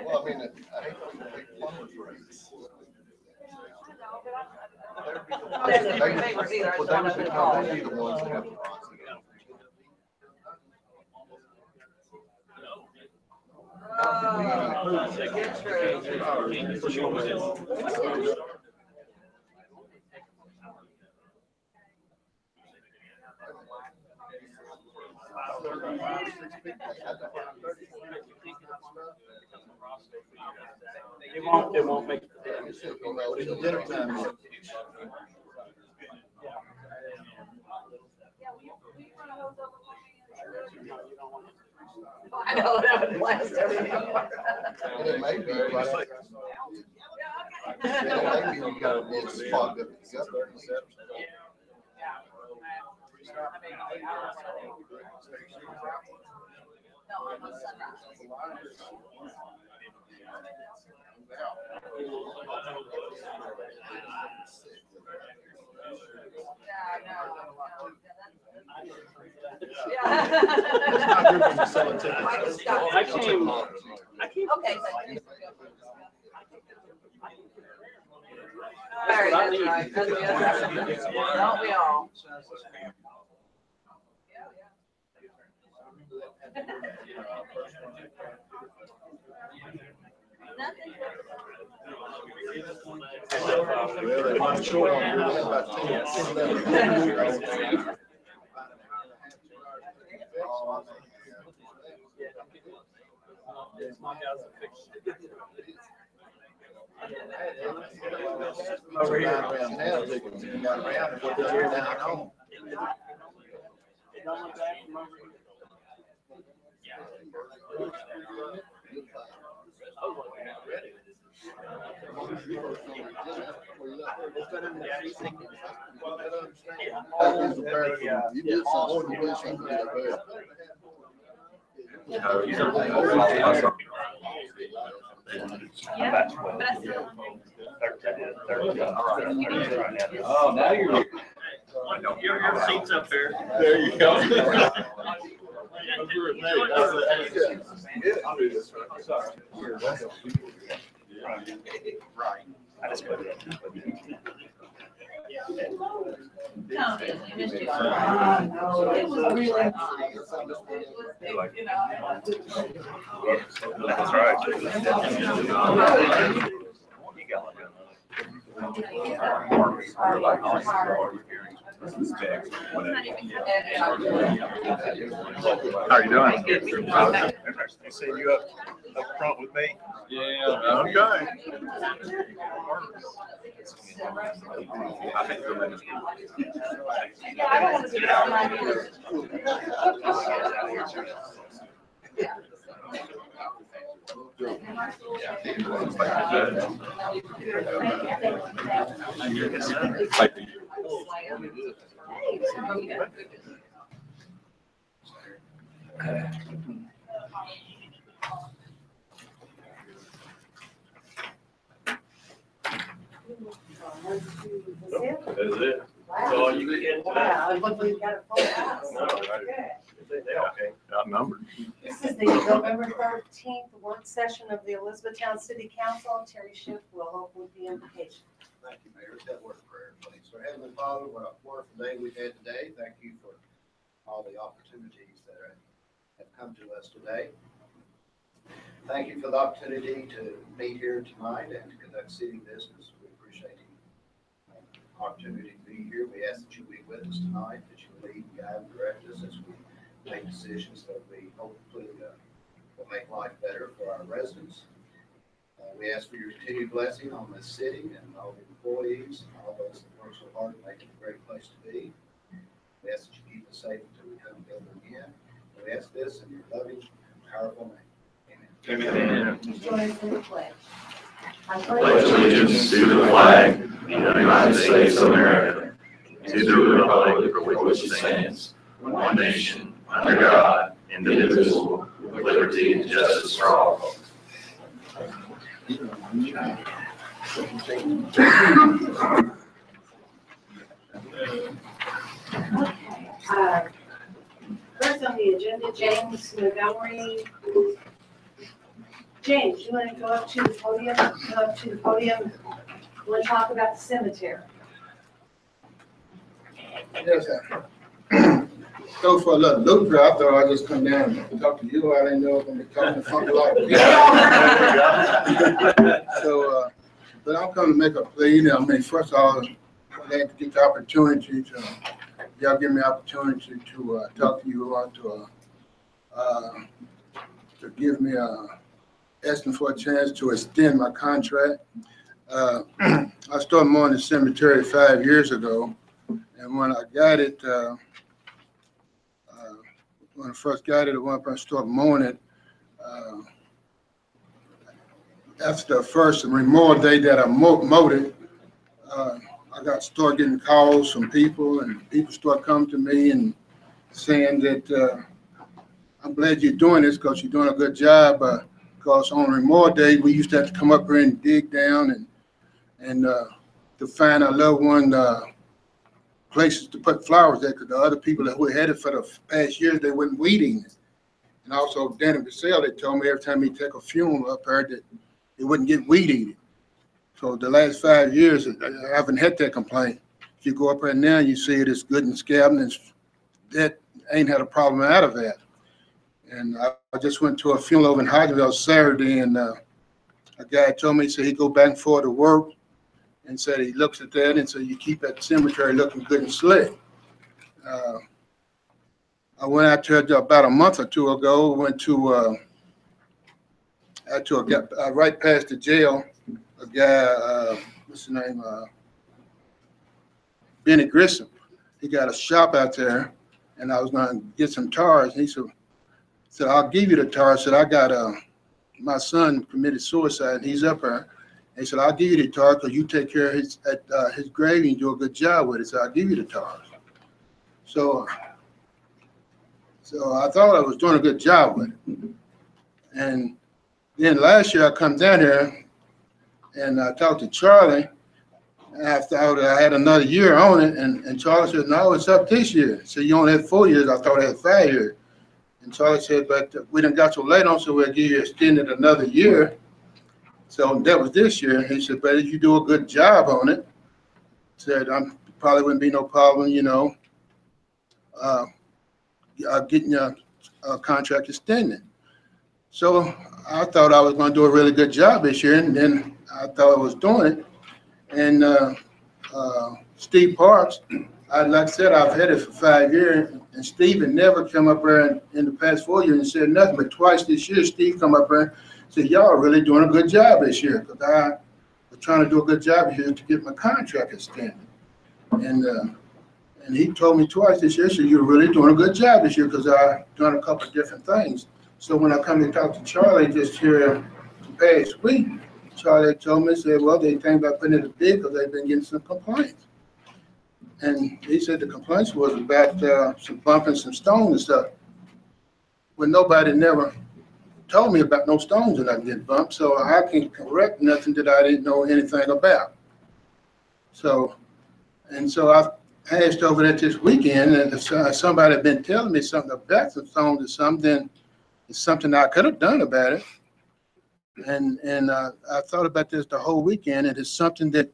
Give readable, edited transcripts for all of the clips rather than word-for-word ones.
Well, I mean, I hate those big plumbers rates. They're favors either, I just want to call. They'd be the ones that have the rocks. It won't make. It's the dinner time. I know, that would blast everything. And it may be right after. And it may be you got a little spot up at the gut. No, almost sunrise. Okay. All right, that's right. That's the other. Don't we all? I'm sure about 10, over here around now, you got around and put it down home. You did something, you did something bad. Oh, now you're. Your seat's up there. There you go. I'll do this. Sorry. Right. I just put it up. No, we missed you. It was really nice. That's right. How are you doing? They see you up front with me? Yeah. Okay. I think the limit. Yeah, I don't want to see that Thank you. That's it. So you get Wow, it looks like you got a full house. No, Okay. Outnumbered. This is the November 13th work session of the Elizabethtown City Council. Terry Schiff will open the invocation. Thank you, Mayor. That word of prayer, please. So Heavenly Father, what a wonderful day we've had today. Thank you for all the opportunities that have come to us today. Thank you for the opportunity to meet here tonight and to conduct city business. We appreciate the opportunity to be here. We ask that you be with us tonight, that you lead, guide, and direct us as we make decisions that we hopefully will make life better for our residents. We ask for your continued blessing on the city and all the employees and all those that work so hard to make it a great place to be. We ask that you keep us safe until we come together again. And we ask this in your loving, powerful name. Amen. Join us in the pledge. I Pledge allegiance to the flag of the United States of America, to the republic for which it stands, one nation, under God, indivisible, with liberty and justice for all. First on the agenda, James Montgomery. James, you want to go up to the podium? Go up to the podium. We'll talk about the cemetery. Yes, sir. Go for a little loop. I thought I'd just come down and talk to you. I didn't know if I'm talking to funky lot of people. So, but I'm coming to make a plea. I mean, first of all, I'd like to get the opportunity to, y'all give me the opportunity to talk to you or to give me asking for a chance to extend my contract. I started mowing the cemetery 5 years ago, and when I got it, when I first got it, when I started mowing it, after the first Memorial Day that I mowed it, I started getting calls from people, and people started coming to me and saying that I'm glad you're doing this because you're doing a good job. Because on Memorial Day, we used to have to come up here and dig down and to find our loved one places to put flowers there, because the other people that were headed for the past years, they weren't weeding it. And also Danny Vassell, they told me every time he take a funeral up there that it wouldn't get weed eaten. So the last 5 years, I haven't had that complaint. If you go up there now, you see it is good and scabbing, and that ain't had a problem out of that. And I just went to a funeral over in Hodgeville Saturday, and a guy told me, he said he'd go back and forth to work, and said he looks at that and said you keep that cemetery looking good and slick. I went out to about a month or two ago, went to right past the jail, a guy, what's his name, Benny Grissom. He got a shop out there, and I was going to get some tars. And he said, I'll give you the tars. I said, I got my son committed suicide, and he's up there. He said, I'll give you the tar because you take care of his grave and you do a good job with it. So I'll give you the tars. So I thought I was doing a good job with it. And then last year I come down here and I talked to Charlie. And I thought I had another year on it. And Charlie said, no, it's up this year. So you only had 4 years. I thought I had 5 years. And Charlie said, but we done got so late on, so we'll give you extended another year. So that was this year. He said, but if you do a good job on it, said, probably wouldn't be no problem, getting your contract extended. So I thought I was going to do a really good job this year, and then I thought I was doing it. And Steve Parks, like I said, I've had it for 5 years, and Steve had never come up there in the past 4 years and said nothing, but twice this year, Steve come up there. Said, y'all are really doing a good job this year, because I was trying to do a good job here to get my contract extended. And he told me twice this year, so you're really doing a good job this year, because I've done a couple of different things. So when I come to talk to Charlie just here the past week, Charlie told me, said, well, they think about putting it a bid because they've been getting some complaints. And he said the complaints was about some bumping some stones and stuff. Well, nobody never told me about no stones that I get bumped, so I can't correct nothing that I didn't know anything about. So I passed over that this weekend, and if somebody had been telling me something about some stones or something, it's something I could have done about it. And I thought about this the whole weekend, and it's something that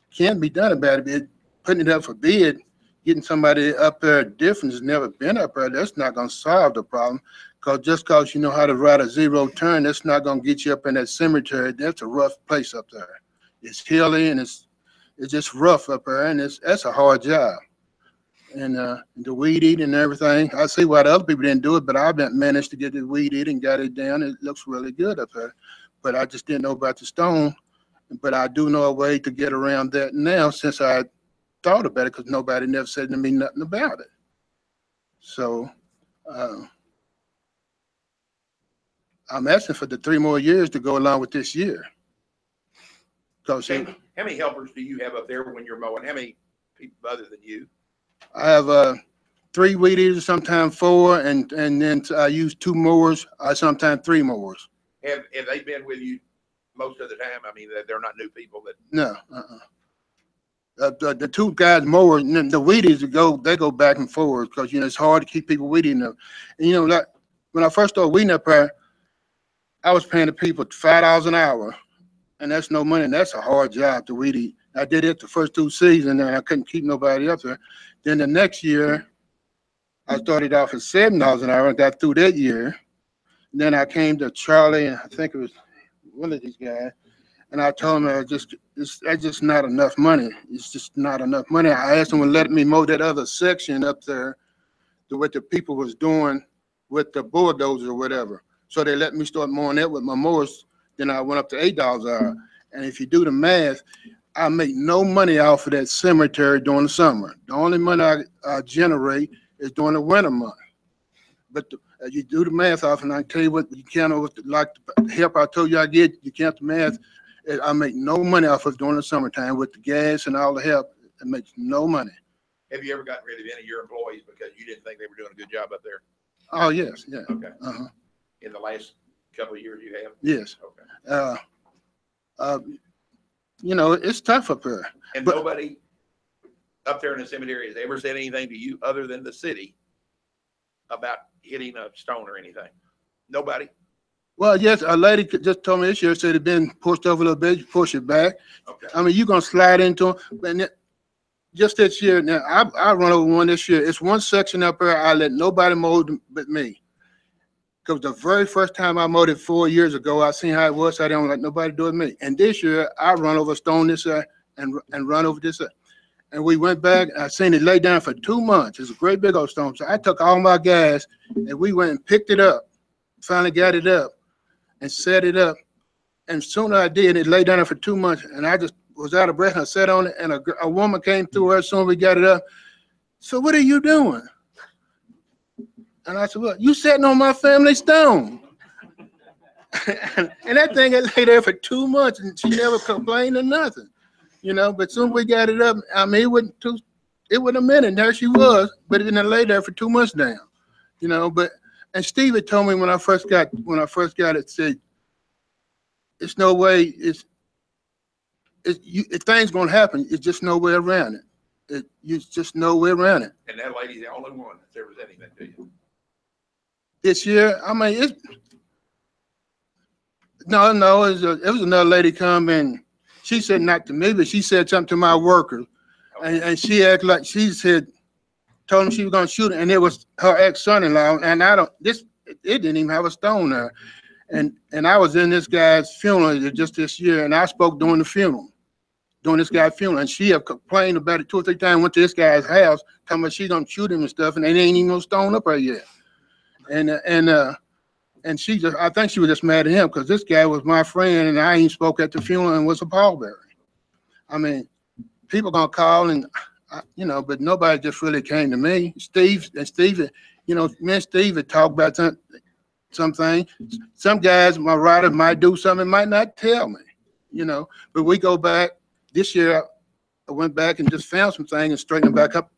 can be done about it. Putting it up for bid, getting somebody up there different has never been up there, that's not going to solve the problem. Because just because you know how to ride a zero turn, that's not going to get you up in that cemetery. That's a rough place up there. It's hilly and it's just rough up there, and that's a hard job. And the weed eating and everything, I see why the other people didn't do it, but I've managed to get the weed eating, got it down. It looks really good up there. But I just didn't know about the stone. But I do know a way to get around that now, since I thought about it, because nobody never said to me nothing about it. So I'm asking for the 3 more years to go along with this year. How many helpers do you have up there when you're mowing? How many people other than you? I have 3 weed eaters, sometimes 4, and then I use 2 mowers, sometimes 3 mowers. Have they been with you most of the time? I mean, they're not new people that. No. The two guys mower, and then the weedies they go back and forth because it's hard to keep people weeding them. And like when I first started weeding up there, I was paying the people $5 an hour, and that's no money. And that's a hard job to weed eat. I did it the first 2 seasons, and I couldn't keep nobody up there. Then the next year, I started off at $7 an hour and got through that year. And then I came to Charlie, and I think it was one of these guys, and I told him that's just not enough money. It's just not enough money. I asked him to let me mow that other section up there to what the people was doing with the bulldozer or whatever. So they let me start mowing that with my mowers. Then I went up to $8 an hour. And if you do the math, I make no money off of that cemetery during the summer. The only money I generate is during the winter month. But you do the math off, and I tell you what, you can't, like the help I told you I get, you can't the math. I make no money off of during the summertime with the gas and all the help. It makes no money. Have you ever gotten rid of any of your employees because you didn't think they were doing a good job up there? Oh, yes, yeah. Okay. Uh-huh. In the last couple of years you have? Yes. Okay. It's tough up there. And but nobody up there in the cemetery has ever said anything to you other than the city about hitting a stone or anything? Nobody? Well, yes, a lady just told me this year, said it been pushed over a little bit, you push it back. Okay. I mean, you're going to slide into them. And just this year, now, I run over one this year. It's one section up there I let nobody mow but me. Because the very first time I mowed it 4 years ago, I seen how it was. So I didn't let nobody do it with me. And this year, I run over a stone this side and run over this side. And we went back, and I seen it lay down for 2 months. It's a great big old stone. So I took all my gas, and we went and picked it up, finally got it up, and set it up. And soon as I did, it lay down there for 2 months, and I just was out of breath, and I sat on it, and a woman came through as soon as we got it up. So what are you doing? And I said, well, you sitting on my family stone. and that thing had lay there for 2 months, and she never complained or nothing, But soon we got it up. I mean, it wasn't a minute. There she was, but it didn't lay there for 2 months down, And Steve had told me when I first got it, said, it's no way, if things gonna happen, it's just no way around it. It's just no way around it. And that lady's the only one that's ever said anything to you? This year, I mean, it was another lady come and she said not to me, but she said something to my worker. Okay. And she acted like she said, told him she was gonna shoot it, and it was her ex-son-in-law, and it didn't even have a stone there. And I was in this guy's funeral just this year, and I spoke during this guy's funeral, and she had complained about it 2 or 3 times, went to this guy's house, talking about she's gonna shoot him and stuff, and they ain't even no stone up there yet. And she just, I think she was just mad at him because this guy was my friend, and I ain't spoke at the funeral and was a pallbearer. I mean, people gonna call and, but nobody just really came to me. Steve, me and Steve had talked about something. Some guys, my writer might do something, might not tell me, but we go back. This year, I went back and just found some things and straightened them back up.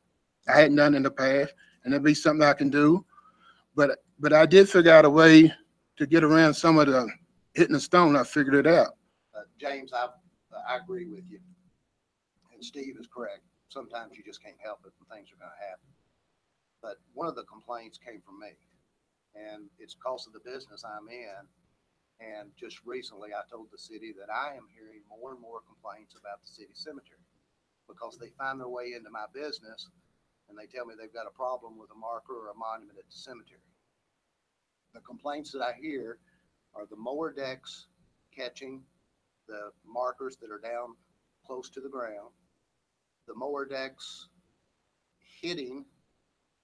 I hadn't done in the past, and it'd be something I can do. But I did figure out a way to get around some of the hitting the stone. I figured it out. James, I agree with you. And Steve is correct. Sometimes you just can't help it when things are going to happen. But one of the complaints came from me, and it's because of the business I'm in. And just recently, I told the city that I am hearing more and more complaints about the city cemetery because they find their way into my business and they tell me they've got a problem with a marker or a monument at the cemetery. The complaints that I hear are the mower decks catching the markers that are down close to the ground, the mower decks hitting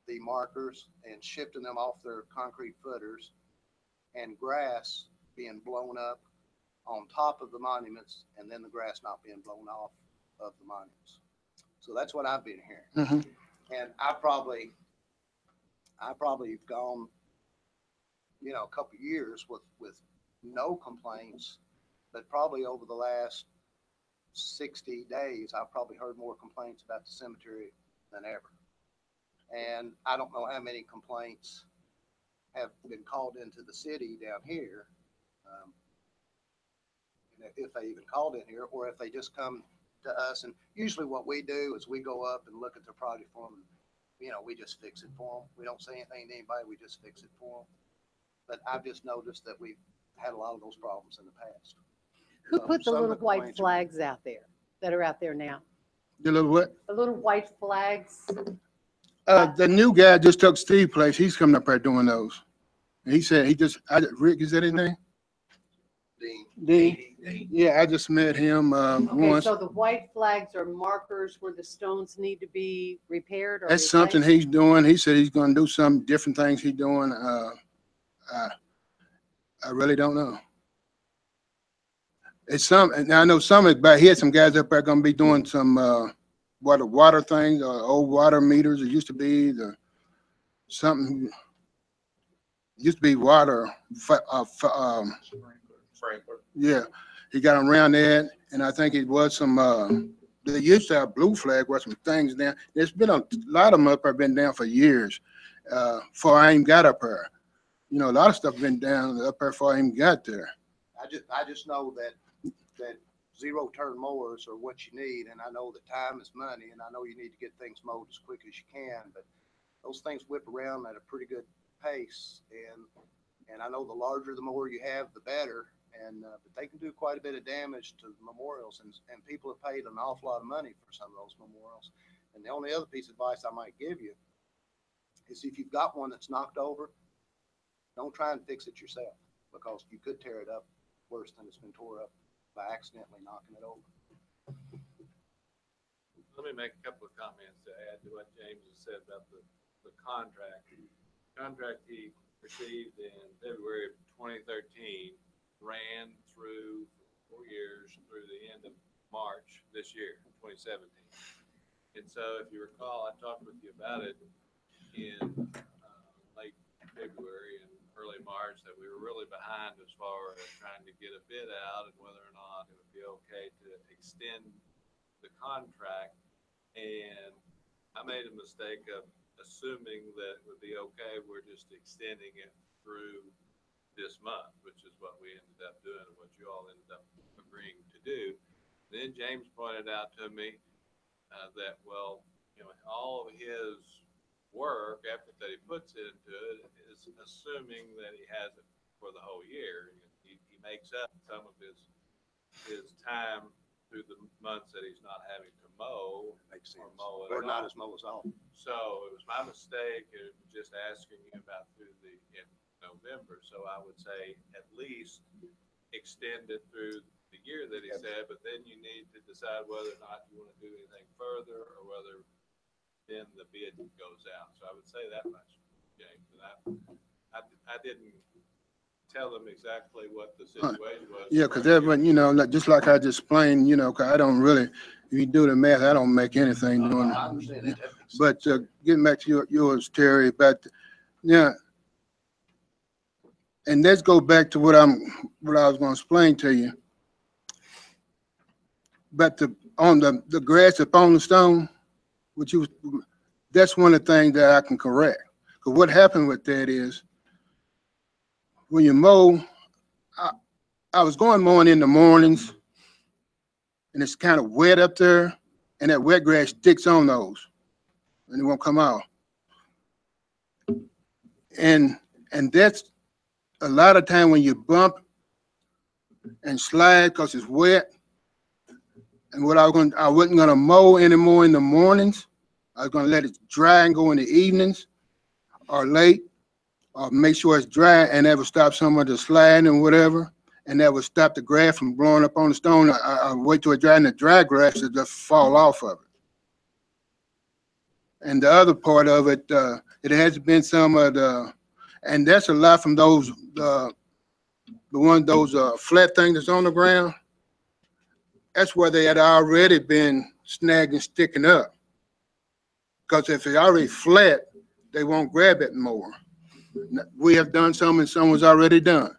the markers and shifting them off their concrete footers, and grass being blown up on top of the monuments, and then the grass not being blown off of the monuments. So that's what I've been hearing. Mm-hmm. And I probably have gone, a couple of years with no complaints, but probably over the last 60 days, I've probably heard more complaints about the cemetery than ever. And I don't know how many complaints have been called into the city down here, if they even called in here, or if they just come to us. And usually what we do is we go up and look at their project for them. You know, we just fix it for them. We don't say anything to anybody. We just fix it for them. But I've just noticed that we've had a lot of those problems in the past. Who put the Some of little the white complaints are- flags out there that are out there now? The little what? The little white flags? The new guy just took Steve's place. He's coming up there doing those. And he said, Rick, is that his name? D. Yeah, I just met him, Okay, once. so the white flags are markers where the stones need to be repaired or That's something replaced? he's doing. He said he's gonna do some different things he's doing. I really don't know. It's and I know some of it, but he had some guys up there gonna be doing some, water things, old water meters. It used to be something, used to be water, Sprinkler. yeah. He got them around that, and I think it was some, they used to have blue flag where some things down. There's been a lot of them up there been down for years, before I even got up there. You know, a lot of stuff been down up there before I even got there. I just know that zero turn mowers are what you need. And I know that time is money, and I know you need to get things mowed as quick as you can, but those things whip around at a pretty good pace. And I know the larger the mower you have, the better. But they can do quite a bit of damage to memorials, and people have paid an awful lot of money for some of those memorials. And the only other piece of advice I might give you is if you've got one that's knocked over, don't try and fix it yourself, because you could tear it up worse than it's been tore up by accidentally knocking it over. Let me make a couple of comments to add to what James has said about the contract. Contract he received in February of 2013 ran through 4 years through the end of March this year, 2017. And so if you recall, I talked with you about it in late February and early March, that we were really behind as far as trying to get a bid out and whether or not it would be okay to extend the contract. And I made a mistake of assuming that it would be okay. We're just extending it through this month, which is what we ended up doing and what you all ended up agreeing to do. Then James pointed out to me that, well, you know, all of his work, effort that he puts into it is assuming that he has it for the whole year. He makes up some of his time through the months that he's not having to mow. Makes sense. Or mow Or at not all. as mow as all. So it was my mistake of just asking you about through the in November. So I would say at least extend it through the year that he said, but then you need to decide whether or not you want to do anything further or whether then the bid goes out. So I would say that much, James. And I didn't tell them exactly what the situation was. Yeah, because that, you know, just like I just explained, you know, 'cause I don't really, if you do the math, I don't make anything doing I it. understand that. But getting back to yours, Terry, but yeah, and let's go back to what I was going to explain to you. But on the grass up on the stone, that's one of the things that I can correct. Because what happened with that is, when you mow, I was going mowing in the mornings, and it's kind of wet up there, and that wet grass sticks on those, and it won't come out. And that's a lot of time when you bump and slide because it's wet. And what I wasn't gonna mow anymore in the mornings. I was gonna let it dry and go in the evenings or late, or make sure it's dry, and that would stop some of the sliding and whatever. And that would stop the grass from blowing up on the stone. I wait till it dry, and the dry grass will just fall off of it. And the other part of it, it has been some of and that's a lot from those, those flat things that's on the ground. That's where they had already been snagging, sticking up. Because if it's already flat, they won't grab it more. We have done some, and some was already done.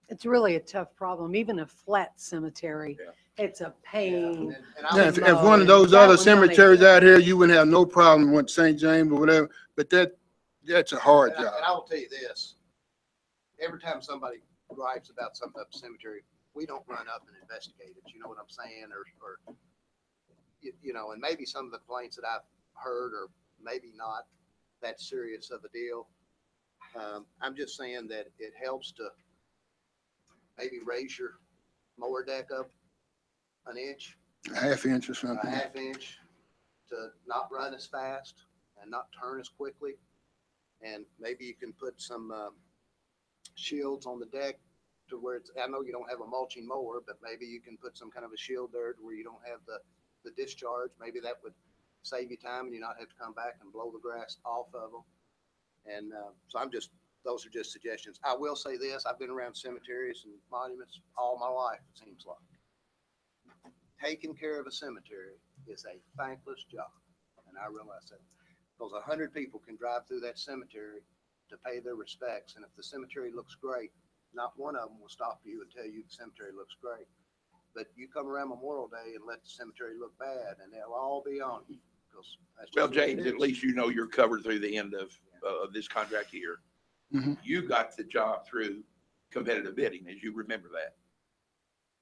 It's really a tough problem. Even a flat cemetery, it's a pain. And I Yeah, would- if one of those That other one's only- cemeteries out here, you wouldn't have no problem with St. James or whatever, but that's a hard And job. I will tell you this, every time somebody gripes about something up the cemetery, we don't run up and investigate it, you know what I'm saying? Or, you know, and maybe some of the complaints that I've heard are maybe not that serious of a deal. I'm just saying that it helps to maybe raise your mower deck up an inch, A half inch or a something. half inch, to not run as fast and not turn as quickly. And maybe you can put some shields on the deck to where it's, I know you don't have a mulching mower, but maybe you can put some kind of a shield there to where you don't have the discharge. Maybe that would save you time and you not have to come back and blow the grass off of them. And so those are just suggestions. I will say this, I've been around cemeteries and monuments all my life, it seems like. Taking care of a cemetery is a thankless job, and I realize that. Because 100 people can drive through that cemetery to pay their respects, and if the cemetery looks great, not one of them will stop you and tell you the cemetery looks great. But you come around Memorial Day and let the cemetery look bad, and they'll all be on you. Because that's just Well, what it James, at is. least you know you're covered through the end of this contract year. Mhm. You got the job through competitive bidding, as you remember that.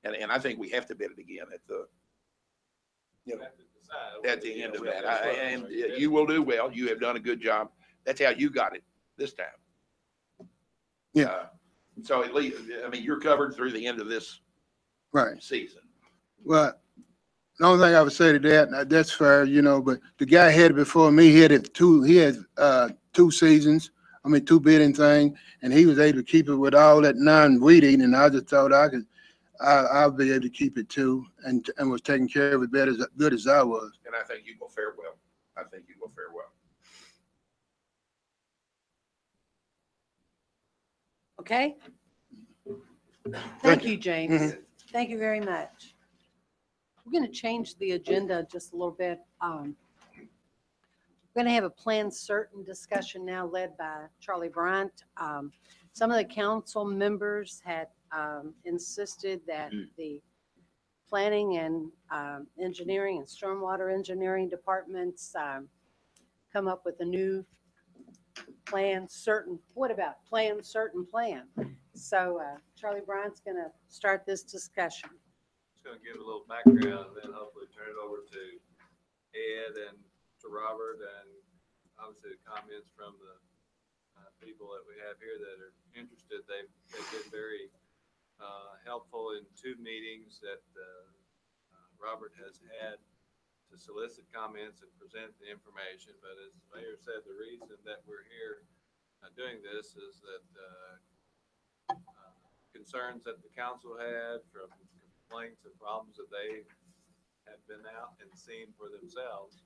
And I think we have to bid it again at the, you know, Have to decide at the whether, end of we that. have to And vote or you will do well. You have done a good job. That's how you got it this time. Yeah. So at least, I mean, you're covered through the end of this Right. season. Well, the only thing I would say to that, that's fair, you know, but the guy had it before me, he had 2 seasons, I mean, 2 bidding thing, and he was able to keep it with all that non-weeding, and I just thought I'll be able to keep it too, and was taking care of it better, as good as I was. And I think you will fare well. I think you will fare well. Okay? Thank you, James. Mhm. Thank you very much. We're going to change the agenda just a little bit. We're going to have a planned certain discussion now led by Charlie Bryant. Some of the council members had insisted that the planning and engineering and stormwater engineering departments come up with a new plan certain, what about plan certain plan? So Charlie Bryant's going to start this discussion. Just gonna give a little background and then hopefully turn it over to Ed and to Robert and obviously the comments from the people that we have here that are interested. They've been very helpful in 2 meetings that Robert has had to solicit comments and present the information. But as the mayor said, the reason that we're here doing this is that concerns that the council had from complaints and problems that they have been out and seen for themselves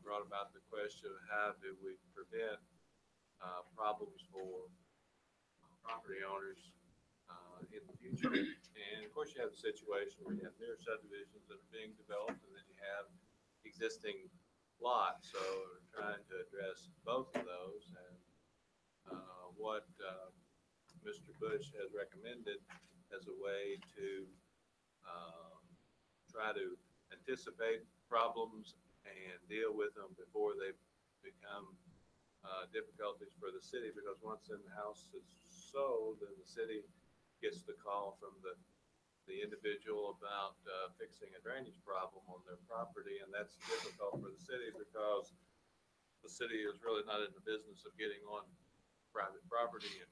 brought about the question of how do we prevent problems for property owners in the future. And of course you have the situation where you have near subdivisions that are being developed and then you have existing lots. So we're trying to address both of those, and what Mr. Bush has recommended as a way to try to anticipate problems and deal with them before they become difficulties for the city. Because once the house is sold, then the city gets the call from the individual about fixing a drainage problem on their property, and that's difficult for the city because the city is really not in the business of getting on private property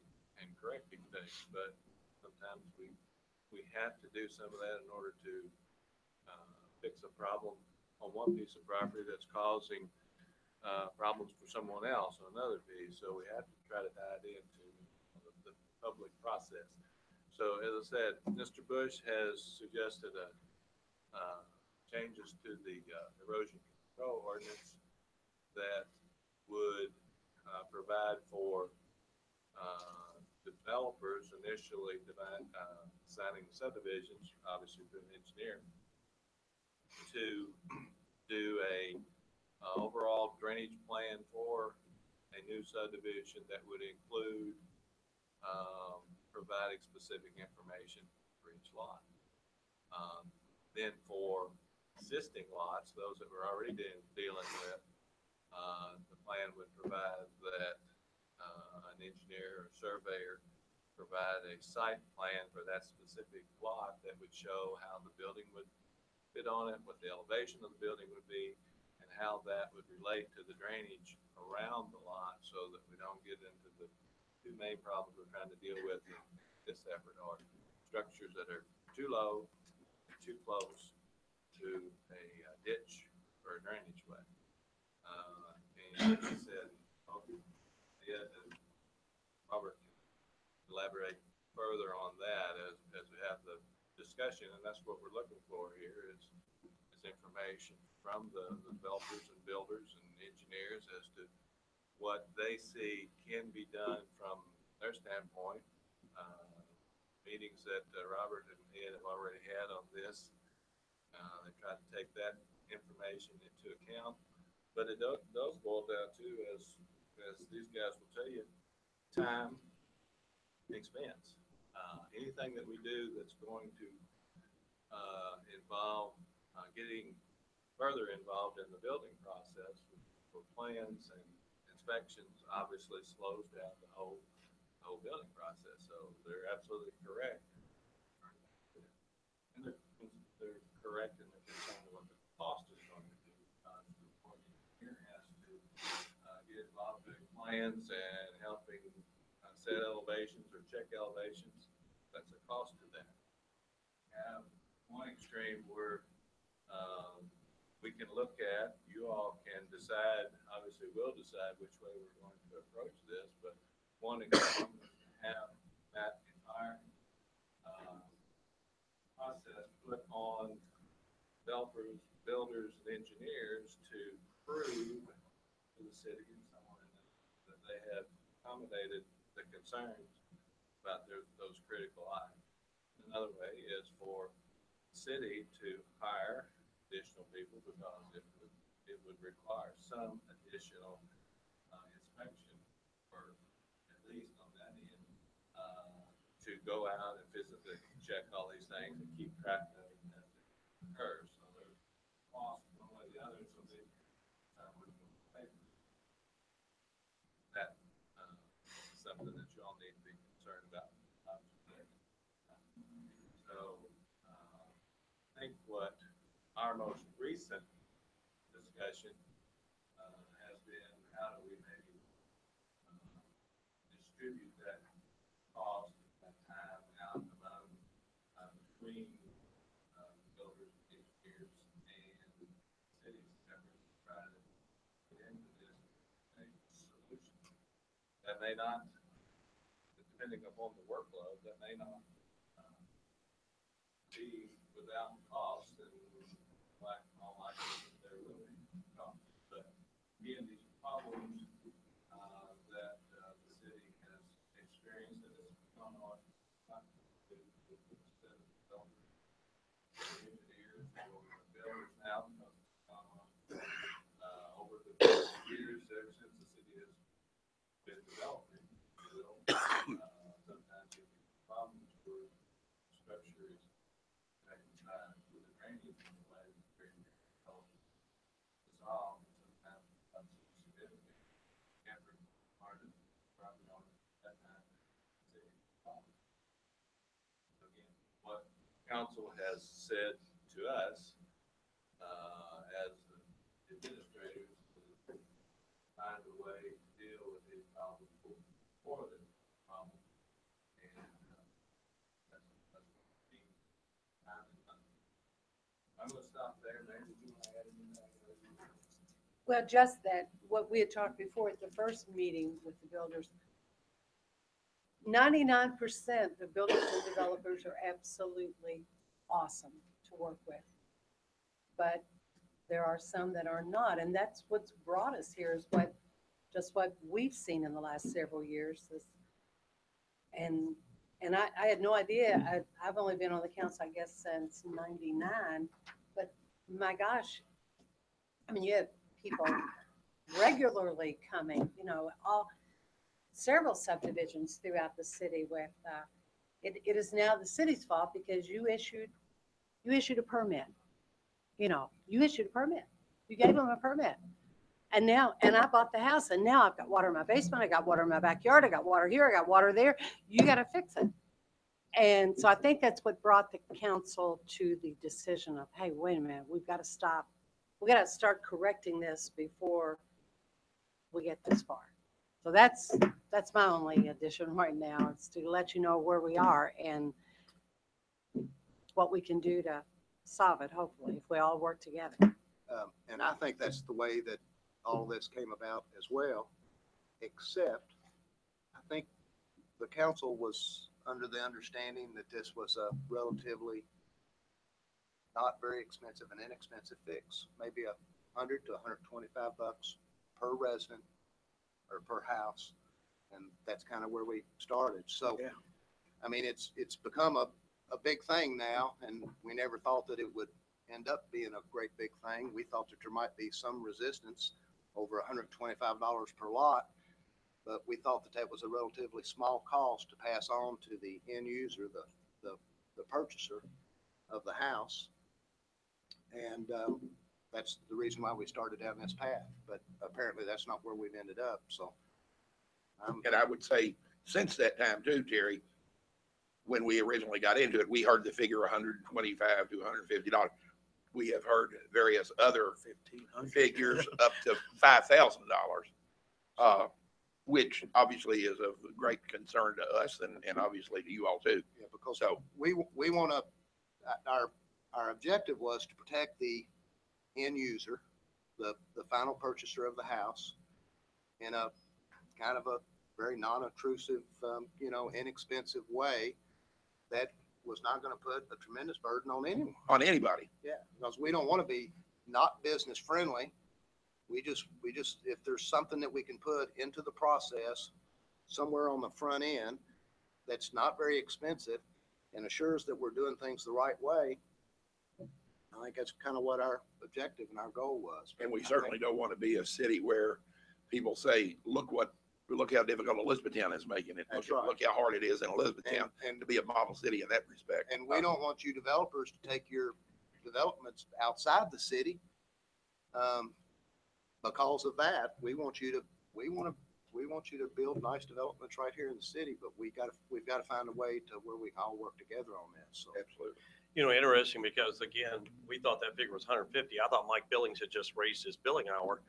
and correcting things. But sometimes we have to do some of that in order to fix a problem on one piece of property that's causing problems for someone else on another piece. So we have to try to tie it into the public process. So as I said, Mr. Bush has suggested changes to the erosion control ordinance that would provide for developers initially signing subdivisions, obviously through an engineer, to do a overall drainage plan for a new subdivision that would include providing specific information for each lot. Then for existing lots, those that we're already dealing with, the plan would provide that an engineer or surveyor provide a site plan for that specific lot that would show how the building would fit on it, what the elevation of the building would be, and how that would relate to the drainage around the lot, so that we don't get into the two main problems we're trying to deal with in this effort, are structures that are too low, too close to a ditch or a drainage way. And he said, yeah, Robert can elaborate further on that as we have the discussion, and that's what we're looking for here is information from the developers and builders and engineers as to what they see can be done from their standpoint. Meetings that Robert and Ed have already had on this, they tried to take that information into account, but it does boil down to, as these guys will tell you, time, expense. Anything that we do that's going to involve getting further involved in the building process for plans and inspections obviously slows down the whole building process. So they're absolutely correct. And they're correct in their concern of what the cost is going to be. The point here has to get involved in plans and helping set elevations or check elevations. That's a cost to them. Have one extreme where we can look at, you all can decide, obviously we'll decide which way we're going to approach this, but one extreme is to have that entire process put on developers, builders, and engineers to prove to the city and so on that they have accommodated the concerns about those critical items. Another way is for the city to hire additional people, because it would require some additional inspection, or at least on that end, to go out and physically check all these things and keep track of it as it occurs. So there's cost one way or the other, so they would pay for it. That something that you all need to be concerned about. So I think what our most recent discussion has been, how do we maybe distribute that cost, that time out among between builders, engineers, and cities efforts to try to get into this a solution that may not, depending upon the workload, that may not be without cost, and like all likelihood there will be cost. But again, these problems that the city has experienced, and it's gone on instead of developers, engineers, or builders now, because it's gone on over the years ever since the city has been developing. Sometimes you get problems where structure is with the drainage in the way the drainage dissolved, and sometimes becomes significant effort part of the property owner at that time. Again, what council has said to us as administrators is find a way to deal with these problems before the problem, and that's what we need. I'm going to stop there. Maybe you want to add anything? Well, just that, what we had talked before at the first meeting with the builders, 99% of builders and developers are absolutely awesome to work with. But there are some that are not, and that's what's brought us here, is what we've seen in the last several years. And I had no idea. I've only been on the council, I guess, since '99. But my gosh, I mean, you have people regularly coming, several subdivisions throughout the city with, it is now the city's fault because you issued a permit. You issued a permit. You gave them a permit. And I bought the house, and now I've got water in my basement, I got water in my backyard, I got water here, I got water there. You got to fix it. And so I think that's what brought the council to the decision of, hey, wait a minute, we've got to stop. We got to start correcting this before we get this far. So that's my only addition right now, is to let you know where we are and what we can do to solve it, hopefully, if we all work together. And I think that's the way that all this came about as well, except I think the council was under the understanding that this was a relatively not very expensive and inexpensive fix, maybe $100 to $125 per resident or per house. And that's kind of where we started. So, Yeah. I mean, it's become a big thing now, and we never thought that it would end up being a great big thing. We thought that there might be some resistance over $125 per lot, but we thought that that was a relatively small cost to pass on to the end user, the purchaser of the house. And that's the reason why we started down this path, but apparently that's not where we've ended up, so. And I would say, since that time too, Terry, when we originally got into it, we heard the figure $125 to $150. We have heard various other figures up to $5,000, which obviously is of great concern to us and obviously to you all too. Yeah, because So we want to, our objective was to protect the end user, the final purchaser of the house, in a kind of a very non-intrusive, inexpensive way that was not going to put a tremendous burden on anyone. on anybody. Yeah, because we don't want to be not business friendly. We just, if there's something that we can put into the process somewhere on the front end that's not very expensive and assures that we're doing things the right way, I think that's kind of what our objective and our goal was. And we certainly don't want to be a city where people say, look how difficult Elizabethtown is making it. That's right. Look how hard it is in Elizabethtown And to be a model city in that respect. And we don't want you developers to take your developments outside the city. Because of that, we want you to build nice developments right here in the city, but we've got to find a way to where we can all work together on this. So. Absolutely. Interesting because again, we thought that figure was 150. I thought Mike Billings had just raised his billing hour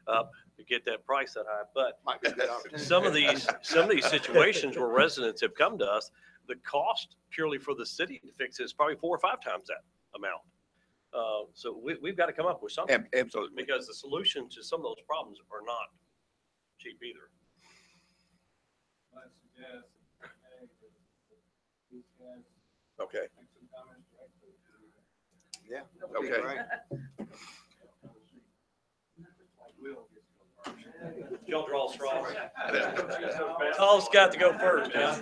up to get that price that high. But Might be a good opportunity. some of these situations where residents have come to us, the cost purely for the city to fix it is probably 4 or 5 times that amount. So we've got to come up with something. Absolutely. Because the solution to some of those problems are not cheap either. I suggest, hey, these guys Okay. make some comments directly. Yeah. that'd be Okay. great. Don't draw straws. Paul's got to go first, man.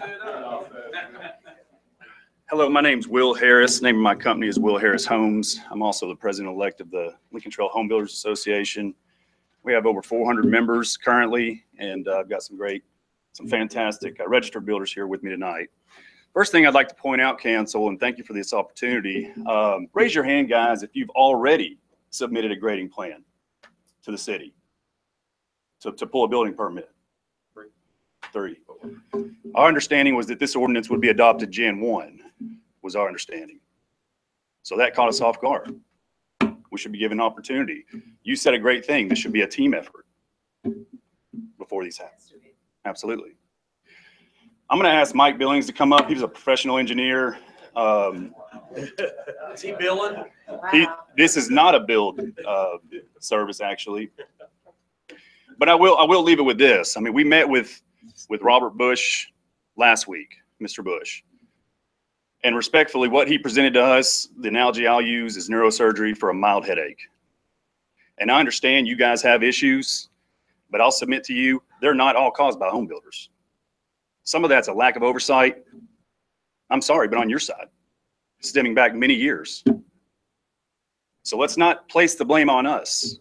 Hello, my name's Will Harris. Name of my company is Will Harris Homes. I'm also the president-elect of the Lincoln Trail Home Builders Association. We have over 400 members currently, and I've got some fantastic registered builders here with me tonight. First thing I'd like to point out, council, and thank you for this opportunity. Raise your hand, guys, if you've already submitted a grading plan to the city to pull a building permit. 3. Our understanding was that this ordinance would be adopted Jan 1, was our understanding. So that caught us off guard. We should be given an opportunity. You said a great thing. This should be a team effort before these happen. Absolutely. I'm going to ask Mike Billings to come up. He's a professional engineer. Is he billing? This is not a build service, actually. But I will leave it with this. I mean, we met with Robert Bush last week, Mr. Bush. And respectfully, what he presented to us, the analogy I'll use is neurosurgery for a mild headache. And I understand you guys have issues, but I'll submit to you, they're not all caused by home builders. Some of that's a lack of oversight. I'm sorry, but on your side, stemming back many years. So let's not place the blame on us,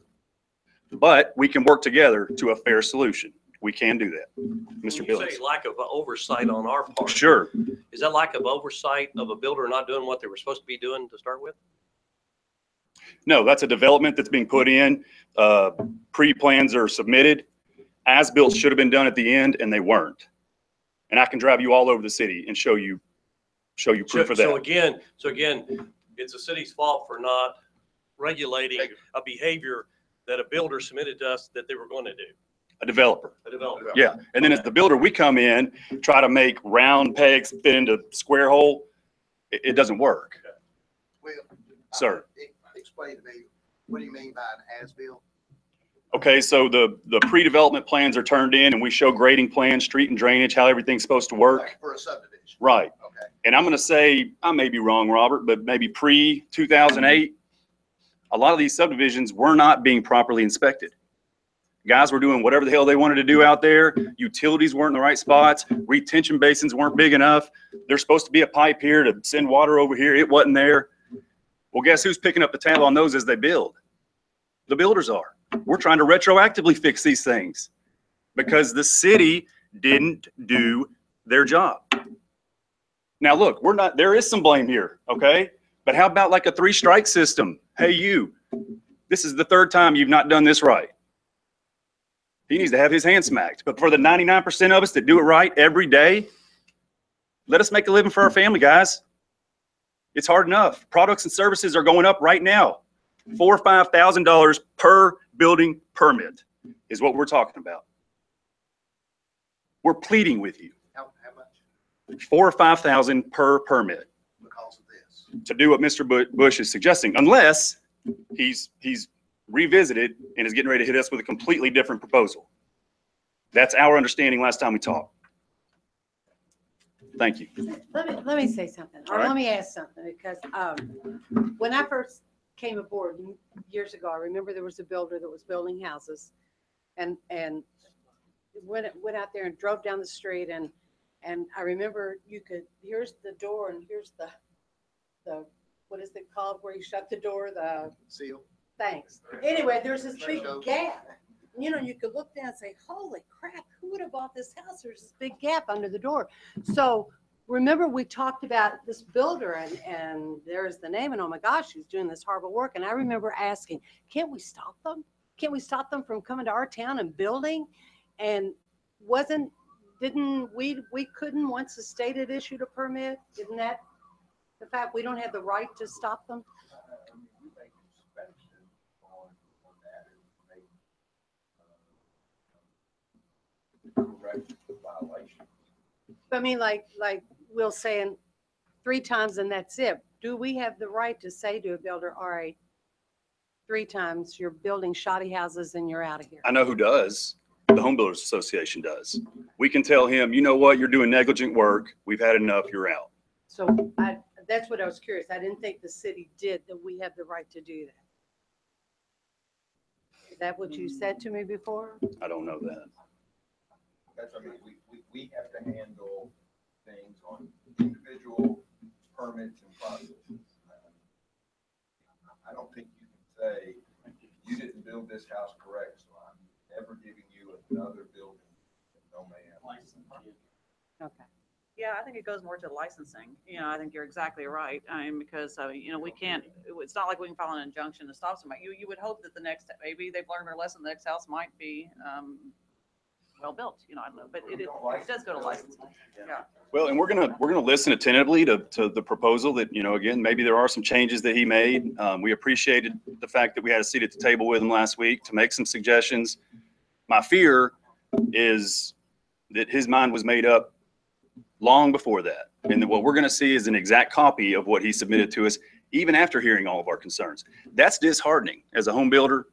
but we can work together to a fair solution. We can do that, Mr. When you Billings. say lack of oversight on our part. Sure. Is that lack of oversight of a builder not doing what they were supposed to be doing to start with? No, that's a development that's being put in. Pre-plans are submitted. As-built should have been done at the end and they weren't. And I can drive you all over the city and show you proof of So that. again, it's the city's fault for not regulating a behavior that a builder submitted to us that they were going to do, A developer. a developer. Yeah. And then as the builder, we come in, try to make round pegs fit into square hole. It doesn't work. Well, Sir. Explain to me, what do you mean by an as-built? Okay, so the pre-development plans are turned in and we show grading plans, street and drainage, how everything's supposed to work. Like for a subdivision? Right. Okay. And I'm going to say, I may be wrong, Robert, but maybe pre-2008, a lot of these subdivisions were not being properly inspected. Guys were doing whatever the hell they wanted to do out there. Utilities weren't in the right spots. Retention basins weren't big enough. There's supposed to be a pipe here to send water over here. It wasn't there. Well, guess who's picking up the tab on those as they build? The builders are. We're trying to retroactively fix these things because the city didn't do their job. Now, look, there is some blame here, okay? But how about like a 3-strike system? Hey, you, this is the 3rd time you've not done this right. He needs to have his hand smacked. But for the 99% of us that do it right every day, let us make a living for our family, guys. It's hard enough. Products and services are going up right now. $4,000 or $5,000 per building permit is what we're talking about. We're pleading with you. How much? $4,000 or $5,000 per permit Because of this? to do what Mr. Bush is suggesting, unless he's revisited and is getting ready to hit us with a completely different proposal. That's our understanding last time we talked. Thank you. Let me say something, or All right. let me ask something, because when I first came aboard years ago, I remember there was a builder that was building houses and went out there and drove down the street and I remember here's the door and here's the what is it called where you shut the door, the Seal? thanks. Anyway, there's this big Threshold. gap. You know, you could look down and say, holy crap, who would have bought this house? There's this big gap under the door. So remember we talked about this builder and there's the name and oh my gosh, he's doing this horrible work. And I remember asking, can't we stop them? Can't we stop them from coming to our town and building? And we couldn't once the state had issued a permit, isn't that the fact we don't have the right to stop them? I mean, like Will saying 3 times and that's it. Do we have the right to say to a builder, all right, 3 times you're building shoddy houses and you're out of here? I know who does. The Home Builders Association does. We can tell him, you know what, you're doing negligent work. We've had enough, you're out. So that's what I was curious. I didn't think the city did, that we have the right to do that. Is that what you said to me before? I don't know that. That's, I mean, we have to handle things on individual permits and processes. I don't think you can say, you didn't build this house correct, so I'm never giving you another building. No, ma'am. Okay. Yeah, I think it goes more to licensing. You know, I think you're exactly right. I mean, because, you know, we can't, it's not like we can file an injunction to stop somebody. You would hope that the next, maybe they've learned their lesson, the next house might be well-built, you know, I don't know, but it does go to licensing. Yeah. Well, and we're gonna listen attentively to the proposal that, you know, again, maybe there are some changes that he made. We appreciated the fact that we had a seat at the table with him last week to make some suggestions. My fear is that his mind was made up long before that. And that what we're gonna see is an exact copy of what he submitted to us, even after hearing all of our concerns. That's disheartening as a home builder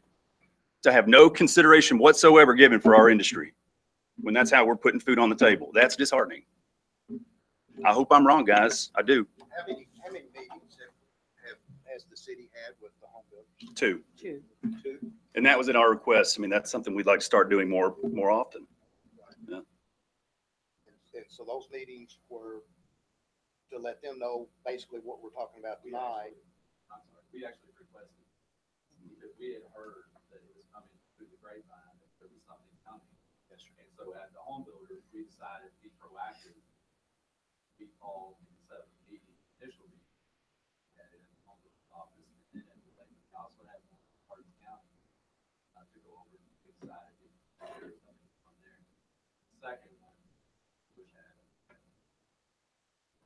to have no consideration whatsoever given for our industry, when that's how we're putting food on the table. That's disheartening. I hope I'm wrong, guys. I do. How many meetings has the city had with the home builders? 2. 2. 2? And that was at our request. I mean, that's something we'd like to start doing more often. Yeah. And so those meetings were to let them know basically what we're talking about tonight. I'm sorry, we actually requested, because we had heard that it was coming through the grapevine, that there was something coming. And so at the home builders, we decided to be proactive. We called and set up a meeting, initial meeting, had it in the home builder's office, and then at the lake council decided to do something on there. Second one, which had,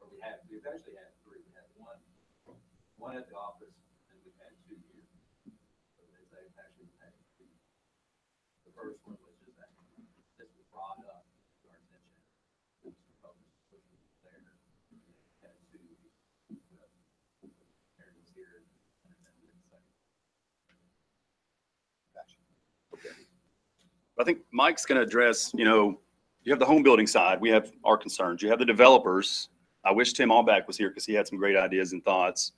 or we've actually had three. We had one at the office, and we've had 2 here. So they actually had two. The first one was just that, this was brought up to our attention. It was published there. Had two, Aaron was here, and then we had the second. I think Mike's going to address, you know, you have the home building side, we have our concerns. You have the developers. I wish Tim Allback was here because he had some great ideas and thoughts.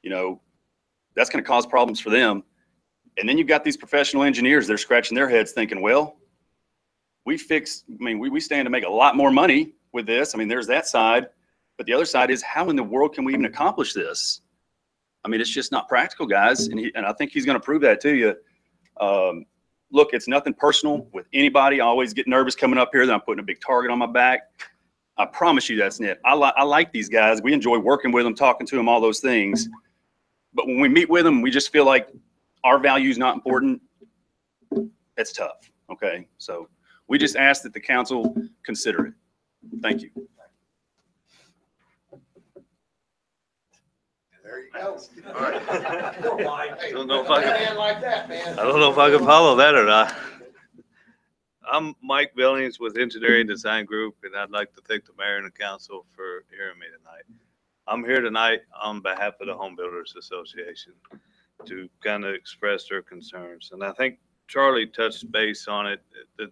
You know, that's going to cause problems for them. And then you've got these professional engineers, they're scratching their heads thinking, well, we stand to make a lot more money with this. I mean, there's that side, but the other side is how in the world can we even accomplish this? I mean, it's just not practical, guys. And I think he's going to prove that to you. Look, it's nothing personal with anybody. I always get nervous coming up here that I'm putting a big target on my back. I promise you that's it. I like these guys. We enjoy working with them, talking to them, all those things. But when we meet with them, we just feel like our value is not important. It's tough. Okay. So we just ask that the council consider it. Thank you. There you go. All right. Poor Mike. I don't know if I can- Man like that, man. I don't know if I can follow that or not. I'm Mike Billings with Engineering Design Group, and I'd like to thank the mayor and the council for hearing me tonight. I'm here tonight on behalf of the Home Builders Association to kind of express their concerns. And I think Charlie touched base on it. The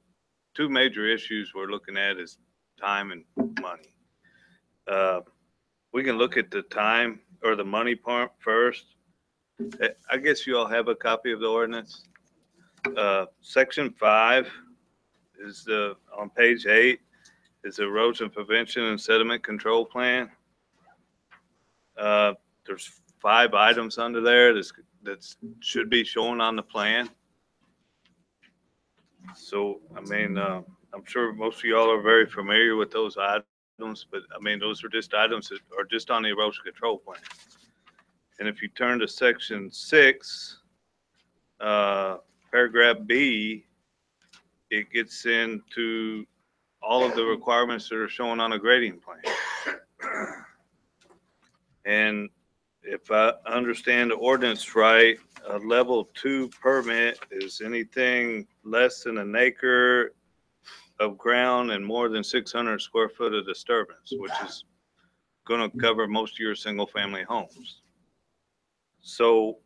two major issues we're looking at is time and money. We can look at the time or the money part first. I guess you all have a copy of the ordinance. Section 5 is on page 8 is erosion prevention and sediment control plan. There's 5 items under there that should be shown on the plan. So, I mean, I'm sure most of y'all are very familiar with those items, but I mean, those are just items that are just on the erosion control plan. And if you turn to section 6, paragraph B, it gets into all of the requirements that are shown on a grading plan. And if I understand the ordinance right, a level 2 permit is anything less than an acre of ground and more than 600 square foot of disturbance, which is going to cover most of your single family homes. So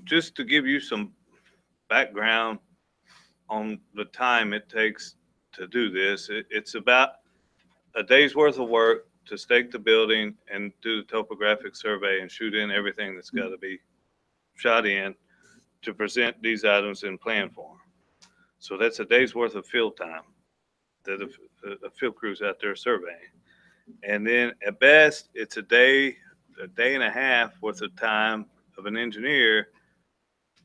just to give you some background on the time it takes to do this, it's about a day's worth of work to stake the building and do the topographic survey and shoot in everything that's got to be shot in to present these items in plan form. So that's a day's worth of field time that the field crew's out there surveying. And then at best, it's a day and a half worth of time of an engineer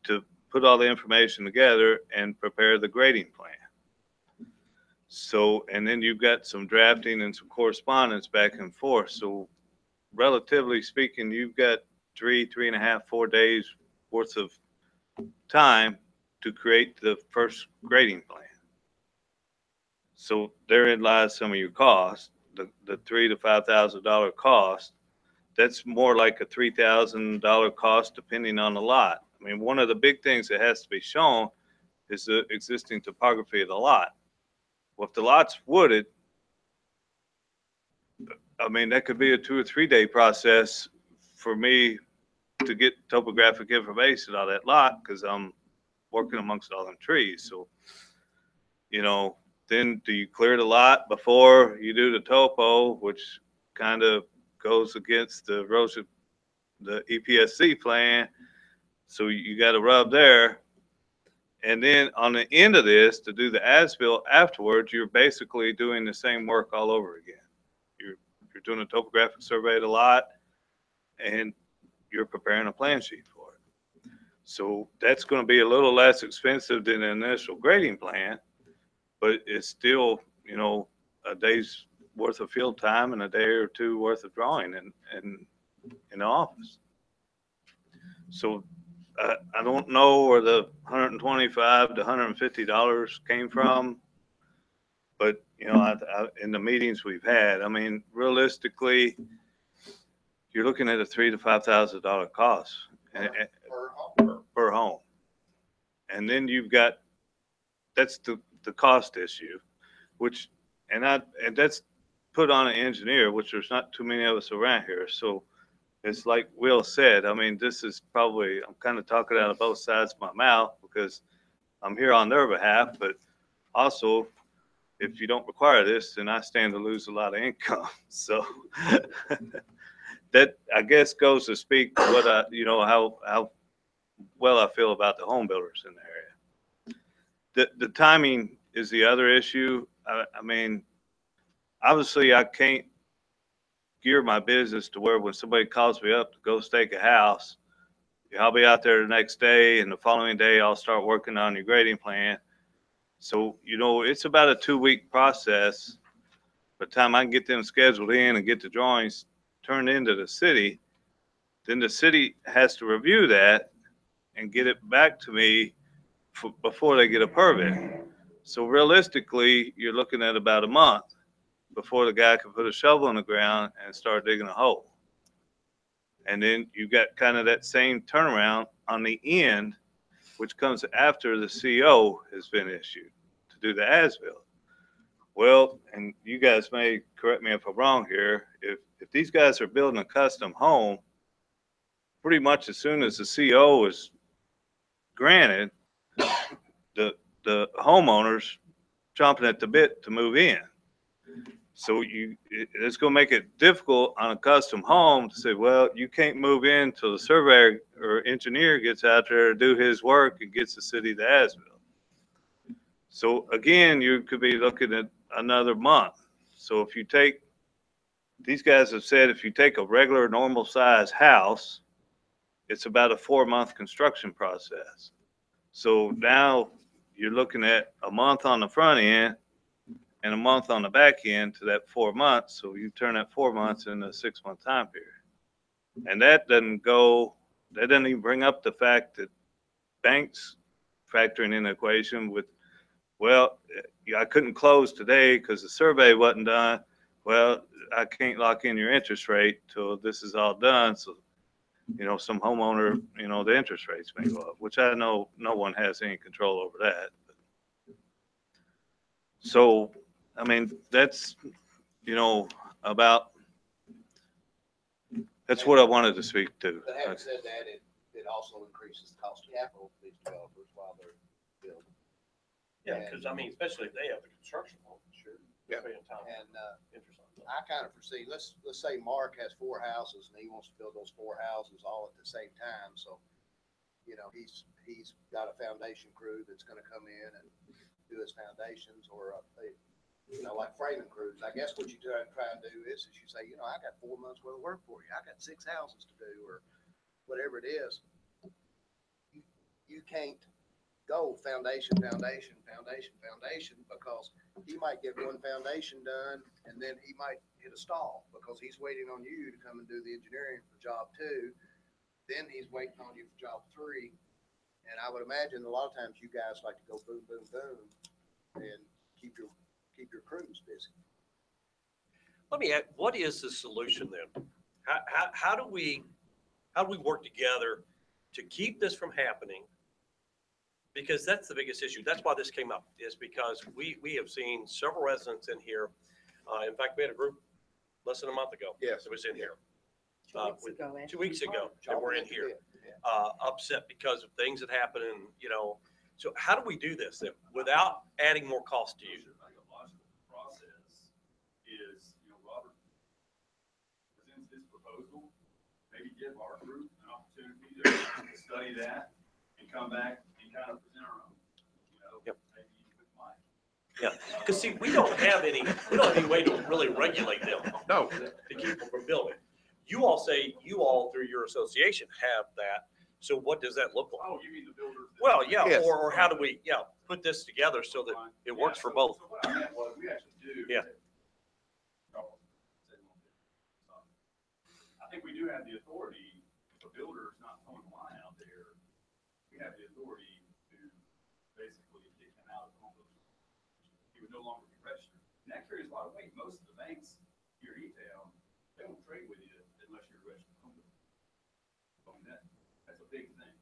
to put all the information together and prepare the grading plan. So, and then you've got some drafting and some correspondence back and forth. So relatively speaking, you've got 3.5, 4 days worth of time to create the first grading plan. So therein lies some of your costs, the $3,000 to $5,000 cost. That's more like a $3,000 cost depending on the lot. I mean, one of the big things that has to be shown is the existing topography of the lot. Well, if the lot's wooded, I mean, that could be a 2 or 3 day process for me to get topographic information on that lot because I'm working amongst all them trees. So, you know, then do you clear the lot before you do the topo, which kind of goes against the erosion, the EPSC plan. So you got to rub there. And then on the end of this, to do the as-built afterwards, you're basically doing the same work all over again. You're doing a topographic survey of the lot, and you're preparing a plan sheet for it. So that's going to be a little less expensive than an initial grading plan, but it's still, you know, a day's worth of field time and a day or two worth of drawing in the office. So I don't know where the $125 to $150 came from. But, you know, in the meetings we've had, I mean, realistically, you're looking at a $3,000 to $5,000 cost per home. And then you've got, that's the cost issue, which, and that's put on an engineer, which there's not too many of us around here. So it's like Will said, I mean, this is probably, I'm kind of talking out of both sides of my mouth because I'm here on their behalf, but also, if you don't require this, then I stand to lose a lot of income. So that, I guess, goes to speak to what I, you know, how well I feel about the home builders in the area. The timing is the other issue. I mean, obviously I can't gear my business to where when somebody calls me up to go stake a house, I'll be out there the next day and the following day I'll start working on your grading plan. So, you know, it's about a 2-week process. By the time I can get them scheduled in and get the drawings turned into the city, then the city has to review that and get it back to me before they get a permit. So realistically, you're looking at about a month before the guy can put a shovel in the ground and start digging a hole. And then you got kind of that same turnaround on the end, which comes after the CO has been issued to do the as-built. Well, and you guys may correct me if I'm wrong here, if these guys are building a custom home, pretty much as soon as the CO is granted, the homeowners chomping at the bit to move in. So it's going to make it difficult on a custom home to say, well, you can't move in till the surveyor or engineer gets out there to do his work and gets the city the as-built. So again, you could be looking at another month. So if you take, these guys have said, if you take a regular normal size house, it's about a 4-month construction process. So now you're looking at a month on the front end and a month on the back end to that 4 months. So you turn that 4 months into a 6-month time period. And that doesn't even bring up the fact that banks factoring in the equation with, well, I couldn't close today because the survey wasn't done. Well, I can't lock in your interest rate till this is all done. So, you know, some homeowner, you know, the interest rates may go up, which I know no one has any control over that. So, I mean, that's, you know, that's what I wanted to speak to. But having said that, it also increases the cost of capital for these developers while they're building. Yeah, because I mean, especially if they have the construction loan, sure. Yeah. And I kind of foresee, let's say Mark has 4 houses and he wants to build those 4 houses all at the same time. So, you know, he's got a foundation crew that's going to come in and do his foundations, or you know, like framing crews. I guess what you try and do is you say, you know, I got 4 months worth of work for you. I got 6 houses to do, or whatever it is. You can't go foundation, because he might get one foundation done and then he might hit a stall because he's waiting on you to come and do the engineering for job 2. Then he's waiting on you for job 3. And I would imagine a lot of times you guys like to go boom, boom, boom and keep your crews busy. Let me ask, what is the solution then? How do we work together to keep this from happening? Because that's the biggest issue. That's why this came up, is because we have seen several residents in here. In fact, we had a group less than a month ago. Yes. That was in here. 2 2 weeks ago, 2 weeks ago, that were in here, upset because of things that happened, and, you know, so how do we do this then without adding more cost to you? Like a logical process is, you know, Robert presents his proposal, maybe give our group an opportunity to study that and come back and kind of present our own, you know, Yep. maybe with Mike. Yeah, because see, we don't have any way to really regulate them. No. To keep them from building. You all say, you all through your association have that, so what does that look like? Oh, you mean the builders? Well, yeah, Yes. or how do we, put this together so that it works for both? So what I meant was, we actually do. Yeah. I think we do have the authority, if a builder is not throwing a line out there, we have the authority to basically kick him out of the home builders. He would no longer be registered. And that carries a lot of weight. Most of the banks here in E-Town, they won't trade with you unless you're a registered home builder. I mean, that's a big thing.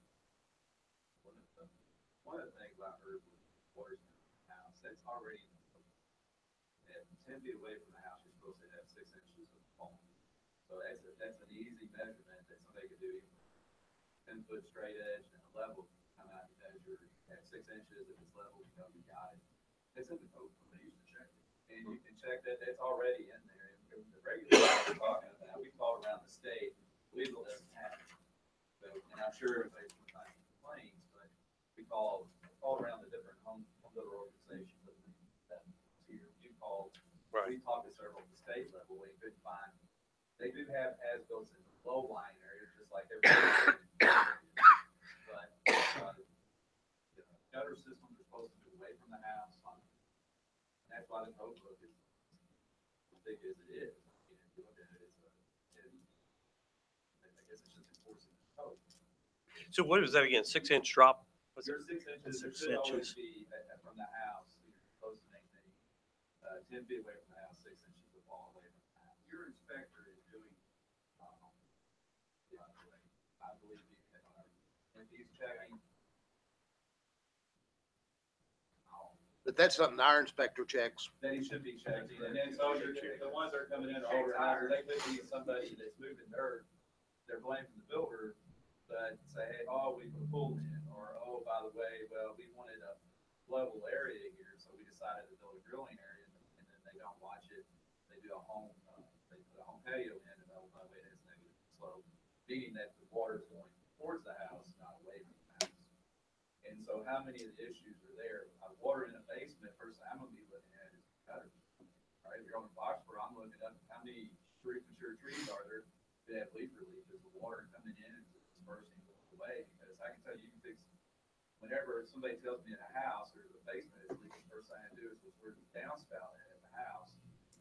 One of the things I heard was water's in the house, that's already, at 10 feet away from the house, you're supposed to have 6 inches of fall. So that's an easy measurement that somebody could do, 10-foot straight edge and a level, come out and measure, at 6 inches, if it's level, you know, you got it. It's in the code, they used to check it. And you can check that, it's already in there. And the regulations we're talking about, we call around the state, legal doesn't have it. So, and I'm sure everybody's complains, but we call around the different home builder organizations that here. You called, Right. we talked to several at the state level, we couldn't find. They do have as-built in low lying areas, just like everybody. But, the gutter systems are supposed to be away from the house. And that's why the code book is as big as it is. You know, if you look at it, I guess it's just enforcing the code. So what was that again? 6-inch drop? Was it? Your 6 inches, it 6 should always inches. be from the house, you're supposed to maintain, 10 feet away from the house, 6 inches of wall away from the house. Your inspector is doing, I believe, if he's checking. But that's something our inspector checks. Then he should be checking, and then so the ones that are coming in older houses, they could be somebody that's moving dirt, they're blaming the builder, but say, hey, oh, we put a pool in, or, oh, by the way, well, we wanted a level area here, so we decided to build a drilling area, and then they don't watch it, they do a home, they put a home patio in, and oh, by the way, it has negative slope, meaning that the water's going towards the house, not away from the house. And so how many of the issues are there? Water in a basement, first thing I'm gonna be looking at is gutters. Right, if you're on the Foxborough, I'm looking up how many mature trees are there that have leaf relief. Is the water coming in and dispersing away? Because I can tell you, you can fix, whenever somebody tells me in a house or the basement is leaking, first thing I do is where's the downspout at the house?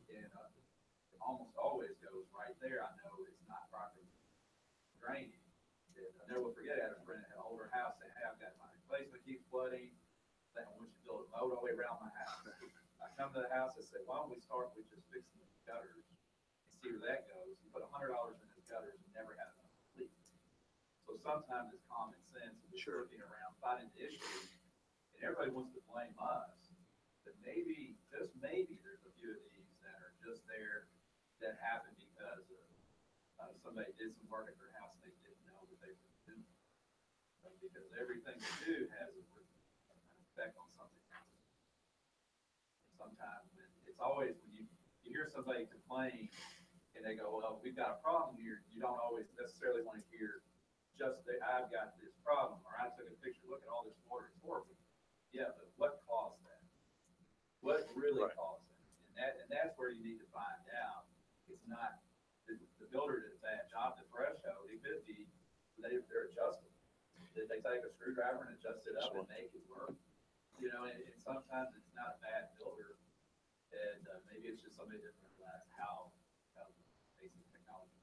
And it almost always goes right there. I know it's not properly draining. And I never will forget, I had a friend that had an older house, they have got my basement keeps flooding. They want you to build a moat all the way around my house. I come to the house, I say, why don't we start with just fixing the gutters and see where that goes? You put $100 in those gutters and never had enough leak. So sometimes it's common sense of just looking around, finding the issues, and everybody wants to blame us. But maybe, just maybe, there's a few of these that are just there that happen because of somebody did some work at their house and they didn't know what they were doing. Because everything they do has an effect on something else. Sometimes it's always when you hear somebody complain and they go, well, we've got a problem here, you don't always necessarily want to hear just that I've got this problem, or I took a picture, look at all this water, it's horrible. Yeah, but what caused that? What really caused that? And that's where you need to find out. It's not the builder did a bad job, the threshold, it could be they're adjustable. Did they take a screwdriver and adjust it up and make it work? You know, and sometimes it's not a bad builder, and maybe it's just somebody that realized how basic technology.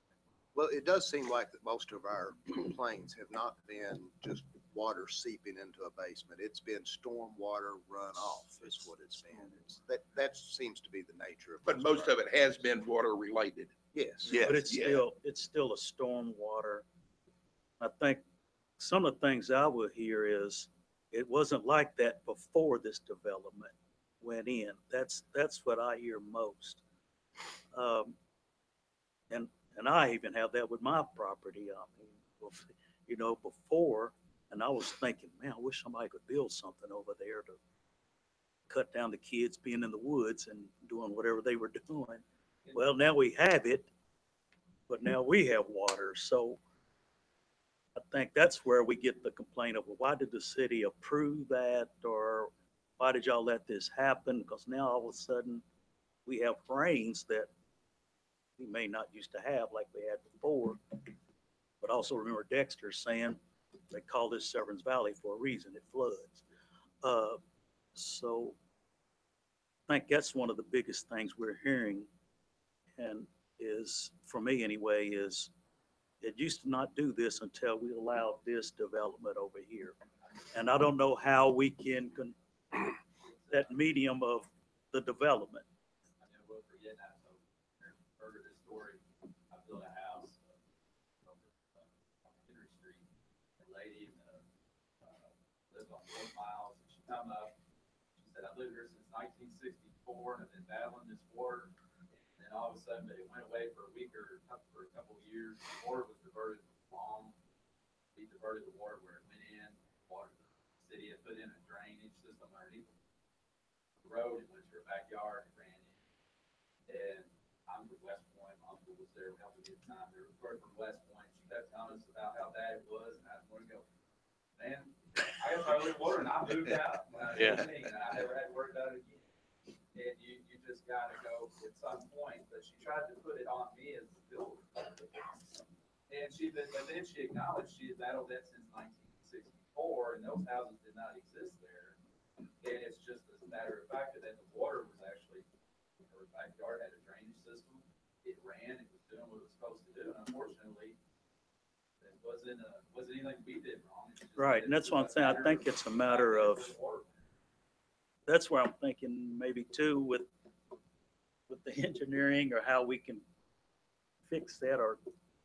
Well, it does seem like that most of our complaints have not been just water seeping into a basement. It's been storm water runoff is what it's been. That seems to be the nature of. But most of it has been water related. Yes. But it's still a storm water. I think some of the things I will hear is, it wasn't like that before this development went in. That's what I hear most. And I even have that with my property. I mean, you know, before, and I was thinking, man, I wish somebody could build something over there to cut down the kids being in the woods and doing whatever they were doing. Well, now we have it, but now we have water. So I think that's where we get the complaint of, well, why did the city approve that? Or why did y'all let this happen? Because now all of a sudden we have rains that we may not used to have like we had before. But also remember Dexter saying they call this Severance Valley for a reason, it floods. So I think that's one of the biggest things we're hearing, and is, for me anyway, is it used to not do this until we allowed this development over here. And I don't know how we can, that medium of the development. I never will forget that, so, heard of this story, I built a house, over, on Henry Street, a lady, lived on 4 miles, and she come up, she said, I've lived here since 1964, and I've been battling this water, and then all of a sudden, it went away for a week or for a couple of years, the water was diverted from Long, we diverted the water where it went in, water, the city had put in a drainage system underneath the road, it went to her backyard, it ran in. And I'm from West Point, my uncle was there helping me at the time, they were from West Point, she kept telling us about how bad it was, and I just wanted to go, man, I guess I live water and I moved out. Yeah. And I never had to worry about it again. And you just gotta go at some point, but she tried to put it on me as the builder. And but then she acknowledged she had battled that since 1964, and those houses did not exist there. And it's just as a matter of fact that the water was actually, her backyard had a drainage system. It ran, it was doing what it was supposed to do, and unfortunately, it wasn't anything we did wrong. It's just Right, and that's what I'm saying. I think it's a matter of, water. that's where I'm thinking maybe too with the engineering or how we can fix that or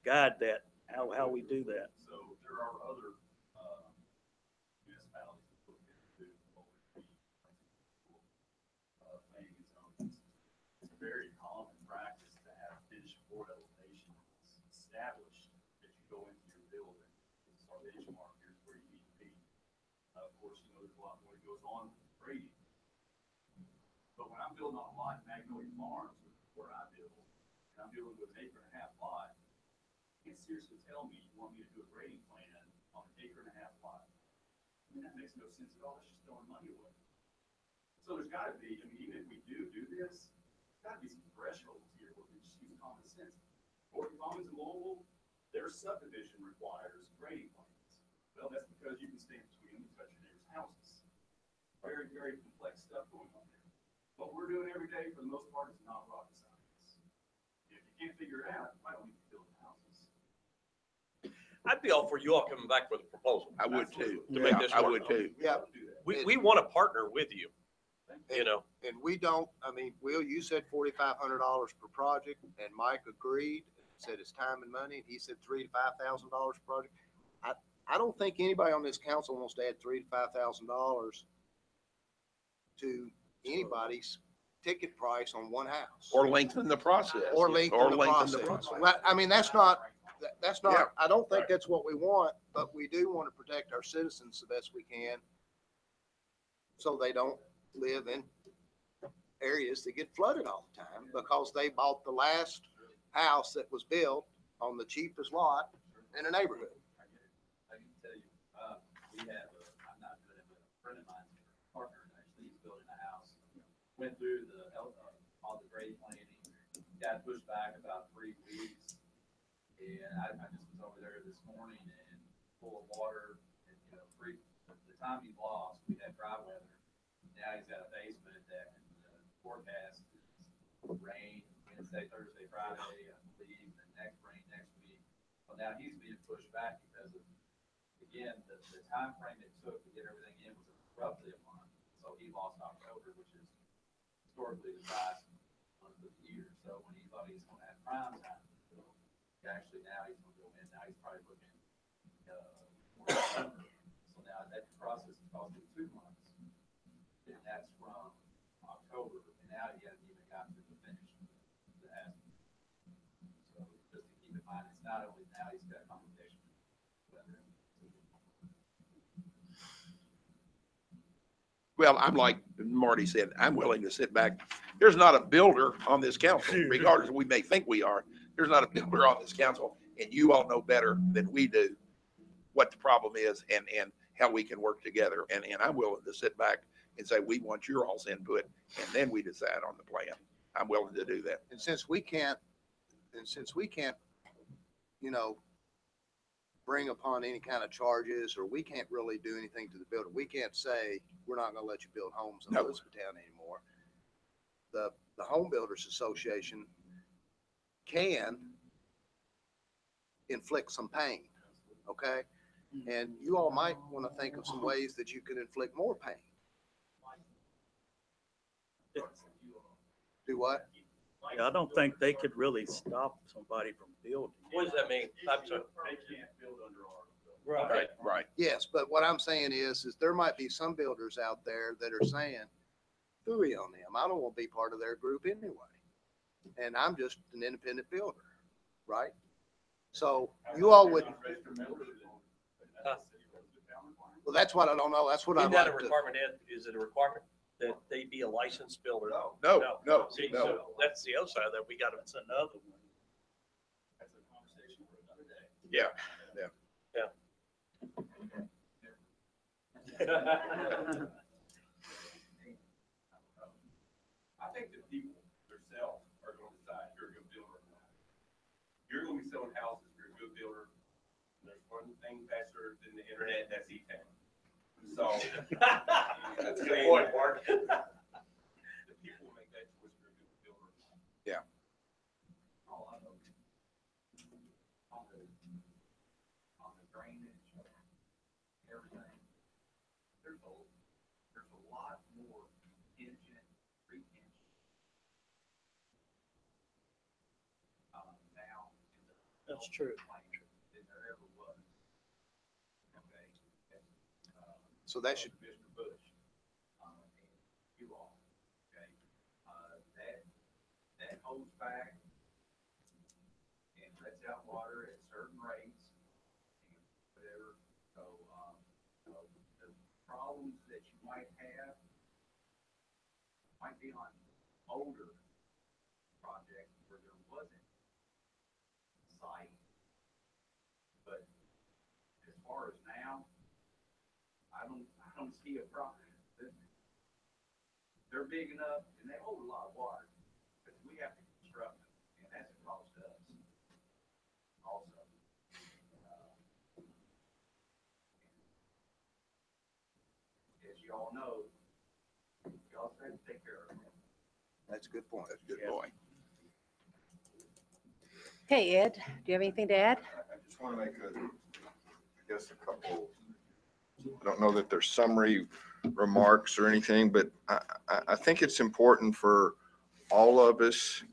guide that, how we do that. So there are other municipalities that look into what would be planning and zoning. It's a very common practice to have finished floor elevation established as you go into your building. It's our benchmark, here's where you need to be. Of course, you know, there's a lot more that goes on with grading. But when I'm building on a lot in Magnolia Farms, where I build, and I'm dealing with an 1.5-acre lot, you can't seriously tell me you want me to do a grading plan on an 1.5-acre lot. I mean, that makes no sense at all. That's just throwing money away. So there's gotta be, I mean, even if we do this, there's gotta be some thresholds here where we just use common sense. Gordon Commons in Louisville, their subdivision requires grading plans. Well, that's because you can stand between them and touch your neighbor's houses. Very, very complex stuff going on there. What we're doing every day, for the most part, is not rocket science. If you can't figure it out, why don't we build houses? I'd be all for you all coming back with a proposal. I would too. To make this I work. would too. Yeah, We want to partner with you, you know. and we don't, I mean, Will, you said $4,500 per project, and Mike agreed, said it's time and money, and he said $3,000 to $5,000 per project. I don't think anybody on this council wants to add $3,000 to $5,000 to anybody's ticket price on one house. Or lengthen the process. Or lengthen the process. Well, I mean, that's not, Yeah. I don't think that's what we want, but we do want to protect our citizens the best we can, so they don't live in areas that get flooded all the time, because they bought the last house that was built on the cheapest lot in a neighborhood. I can tell you, we have I'm not good at it, but a friend of mine's partner, actually, he's building a house. Went through all the grade planning, got pushed back about 3 weeks. And I just was over there this morning and full of water, and, the time he lost, we had dry weather. Now he's got a basement that the forecast is rain Wednesday, Thursday, Friday, I believe, and then next rain next week. Well, now he's being pushed back because of, again, the time frame it took to get everything in was roughly a month. So he lost October, which is historically the last month of the year. So when he thought he was going to have prime time, actually now he's going to go in, now he's probably looking more December. So now that process is costing 2 months, and that's from October, and now he hasn't even gotten to the finish of the asphalt. So just to keep in mind, it's not only now he's got complications with weather. Well, I'm like Marty said, I'm willing to sit back. There's not a builder on this council, regardless, we may think we are. There's not a builder on this council, and you all know better than we do what the problem is and how we can work together. And I'm willing to sit back and say, we want your all's input, and then we decide on the plan. I'm willing to do that. And since we can't, bring upon any kind of charges, or we can't really do anything to the builder, we can't say, we're not gonna let you build homes in No. Elizabethtown anymore. The Home Builders Association can inflict some pain, okay? And you all might want to think of some ways that you could inflict more pain. Do what? I don't think they could really stop somebody from building. What does that mean? I'm sorry. They can't build under our. Right. Right. Yes, but what I'm saying is there might be some builders out there that are saying, "Phooey on them. I don't want to be part of their group anyway. And I'm just an independent builder," right? So you all would, well, that's what I don't know. That's what I'd Isn't that a like to. requirement, Ed? Is it a requirement that they be a licensed builder? No. See, so that's the other side that we got to. That's another one. That's a conversation for another day. Yeah. I think the people themselves are going to decide if you're a good builder or not. You're going to be selling houses if you're a good builder. There's one thing faster than the internet, that's e-town. So. That's a good point, Mark. The people will make that choice if you're a good builder or not. Yeah. All I know, on the drainage, everything, there's a lot more contingent, retention. Now. That's true. Than there ever was. Okay. So that should, Mr. Bush, and you all, okay, that holds back and lets out water at certain rates and whatever. So, the problems that you might have might be on older projects where there wasn't site. But as far as now, I don't see a problem. They're big enough and they hold a lot of water, but we have to construct them, and that's a cost to us also. As you all know, you also have to take care of them. that's a good point. That's a good point. Okay, Ed, do you have anything to add? I just want to make a couple, I don't know that they're summary remarks or anything, but I think it's important for all of us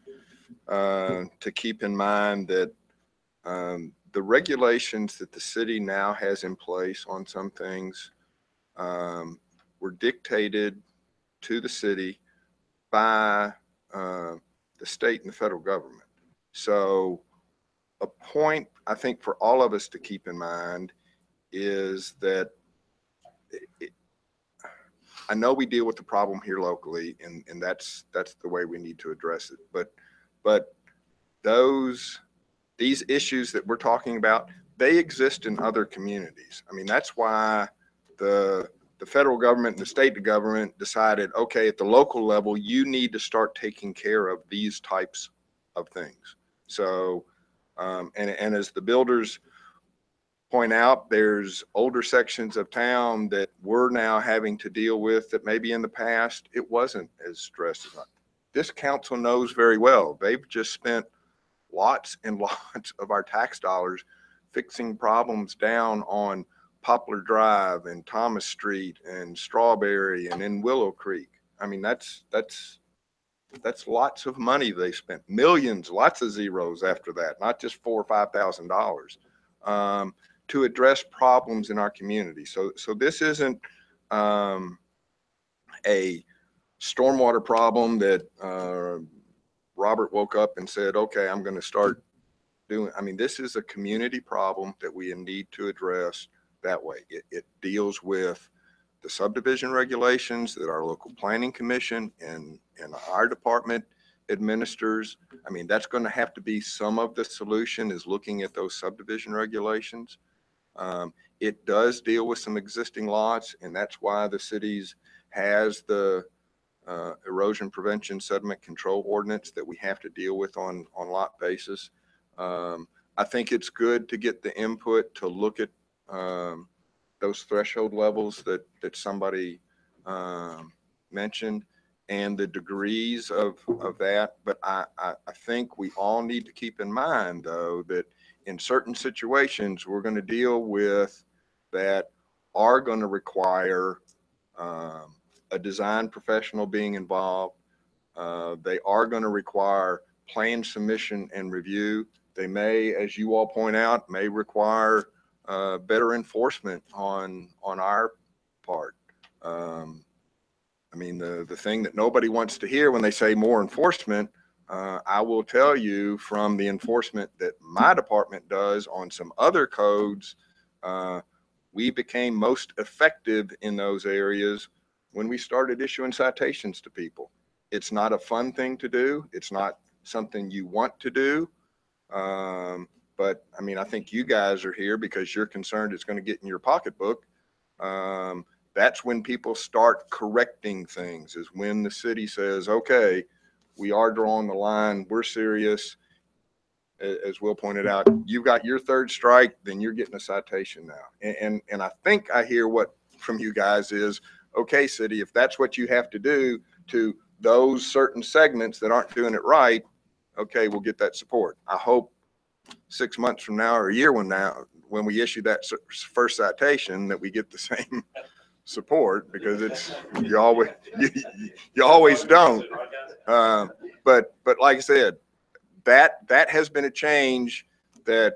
to keep in mind that the regulations that the city now has in place on some things were dictated to the city by the state and the federal government. So a point I think for all of us to keep in mind is that I know we deal with the problem here locally, and that's the way we need to address it. But these issues that we're talking about, they exist in other communities. I mean, that's why the federal government and the state government decided, okay, at the local level, you need to start taking care of these types of things. So, and as the builders point out, there's older sections of town that we're now having to deal with that maybe in the past it wasn't as stressed as. This council knows very well. They've just spent lots and lots of our tax dollars fixing problems down on Poplar Drive and Thomas Street and Strawberry and in Willow Creek. I mean, that's lots of money they spent, millions, lots of zeros after that, not just $4,000 or $5,000 to address problems in our community. So this isn't a stormwater problem that Robert woke up and said, okay, I'm going to start doing. I mean, this is a community problem that we need to address that way. It deals with the subdivision regulations that our local planning commission and our department administers. I mean, that's going to have to be some of the solution, is looking at those subdivision regulations. It does deal with some existing lots, and that's why the cities has the erosion prevention sediment control ordinance that we have to deal with on lot basis. I think it's good to get the input to look at those threshold levels that somebody mentioned and the degrees of that. But I think we all need to keep in mind, though, that in certain situations, we're going to deal with that are going to require a design professional being involved. They are going to require plan submission and review. They may, as you all point out, may require better enforcement on our part. I mean, the thing that nobody wants to hear when they say more enforcement, I will tell you from the enforcement that my department does on some other codes, we became most effective in those areas when we started issuing citations to people. It's not a fun thing to do. It's not something you want to do. But I mean, I think you guys are here because you're concerned it's going to get in your pocketbook. That's when people start correcting things, is when the city says, okay, we are drawing the line. We're serious. As Will pointed out, you got your third strike, then you're getting a citation now. And I think I hear what from you guys is, okay, city, if that's what you have to do to those certain segments that aren't doing it right, okay, we'll get that support. I hope 6 months from now or a year from now, when we issue that first citation, that we get the same support, because it's, you always don't. But like I said, that has been a change that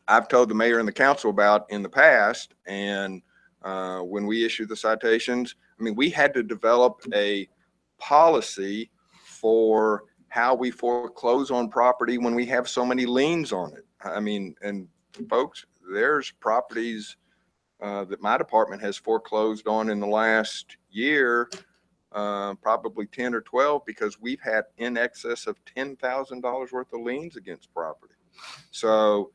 I've told the mayor and the council about in the past. And when we issue the citations, I mean, we had to develop a policy for how we foreclose on property when we have so many liens on it. I mean, and folks, there's properties that my department has foreclosed on in the last year, probably 10 or 12, because we've had in excess of $10,000 worth of liens against property. So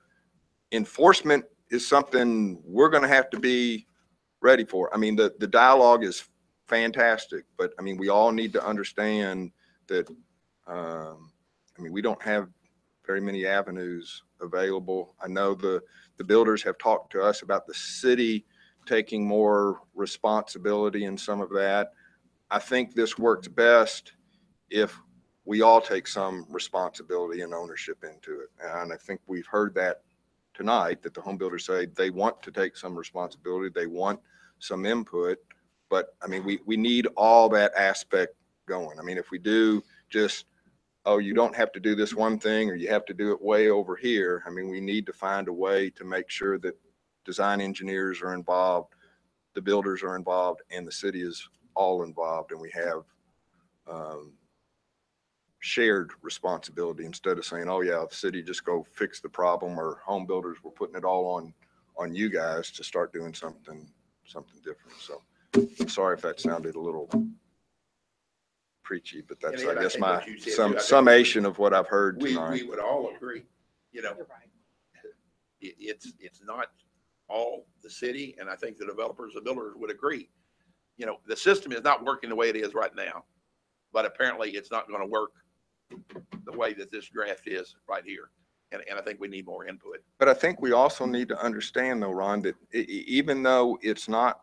enforcement is something we're going to have to be ready for. I mean, the dialogue is fantastic, but I mean, we all need to understand that, I mean, we don't have very many avenues available. I know the builders have talked to us about the city taking more responsibility in some of that. I think this works best if we all take some responsibility and ownership into it. And I think we've heard that tonight, that the home builders say they want to take some responsibility. They want some input, but I mean, we need all that aspect going. I mean, if we do just, oh, you don't have to do this one thing, or you have to do it way over here. I mean, we need to find a way to make sure that design engineers are involved, the builders are involved, and the city is all involved, and we have shared responsibility, instead of saying, oh yeah, the city just go fix the problem, or home builders, we're putting it all on you guys to start doing something different. So I'm sorry if that sounded a little preachy, but that's, I guess, my summation of what I've heard tonight. We would all agree, you know, it's not all the city, and I think the developers, the builders would agree. You know, the system is not working the way it is right now, but apparently it's not going to work the way that this draft is right here. And I think we need more input. But I think we also need to understand, though, Ron, that even though it's not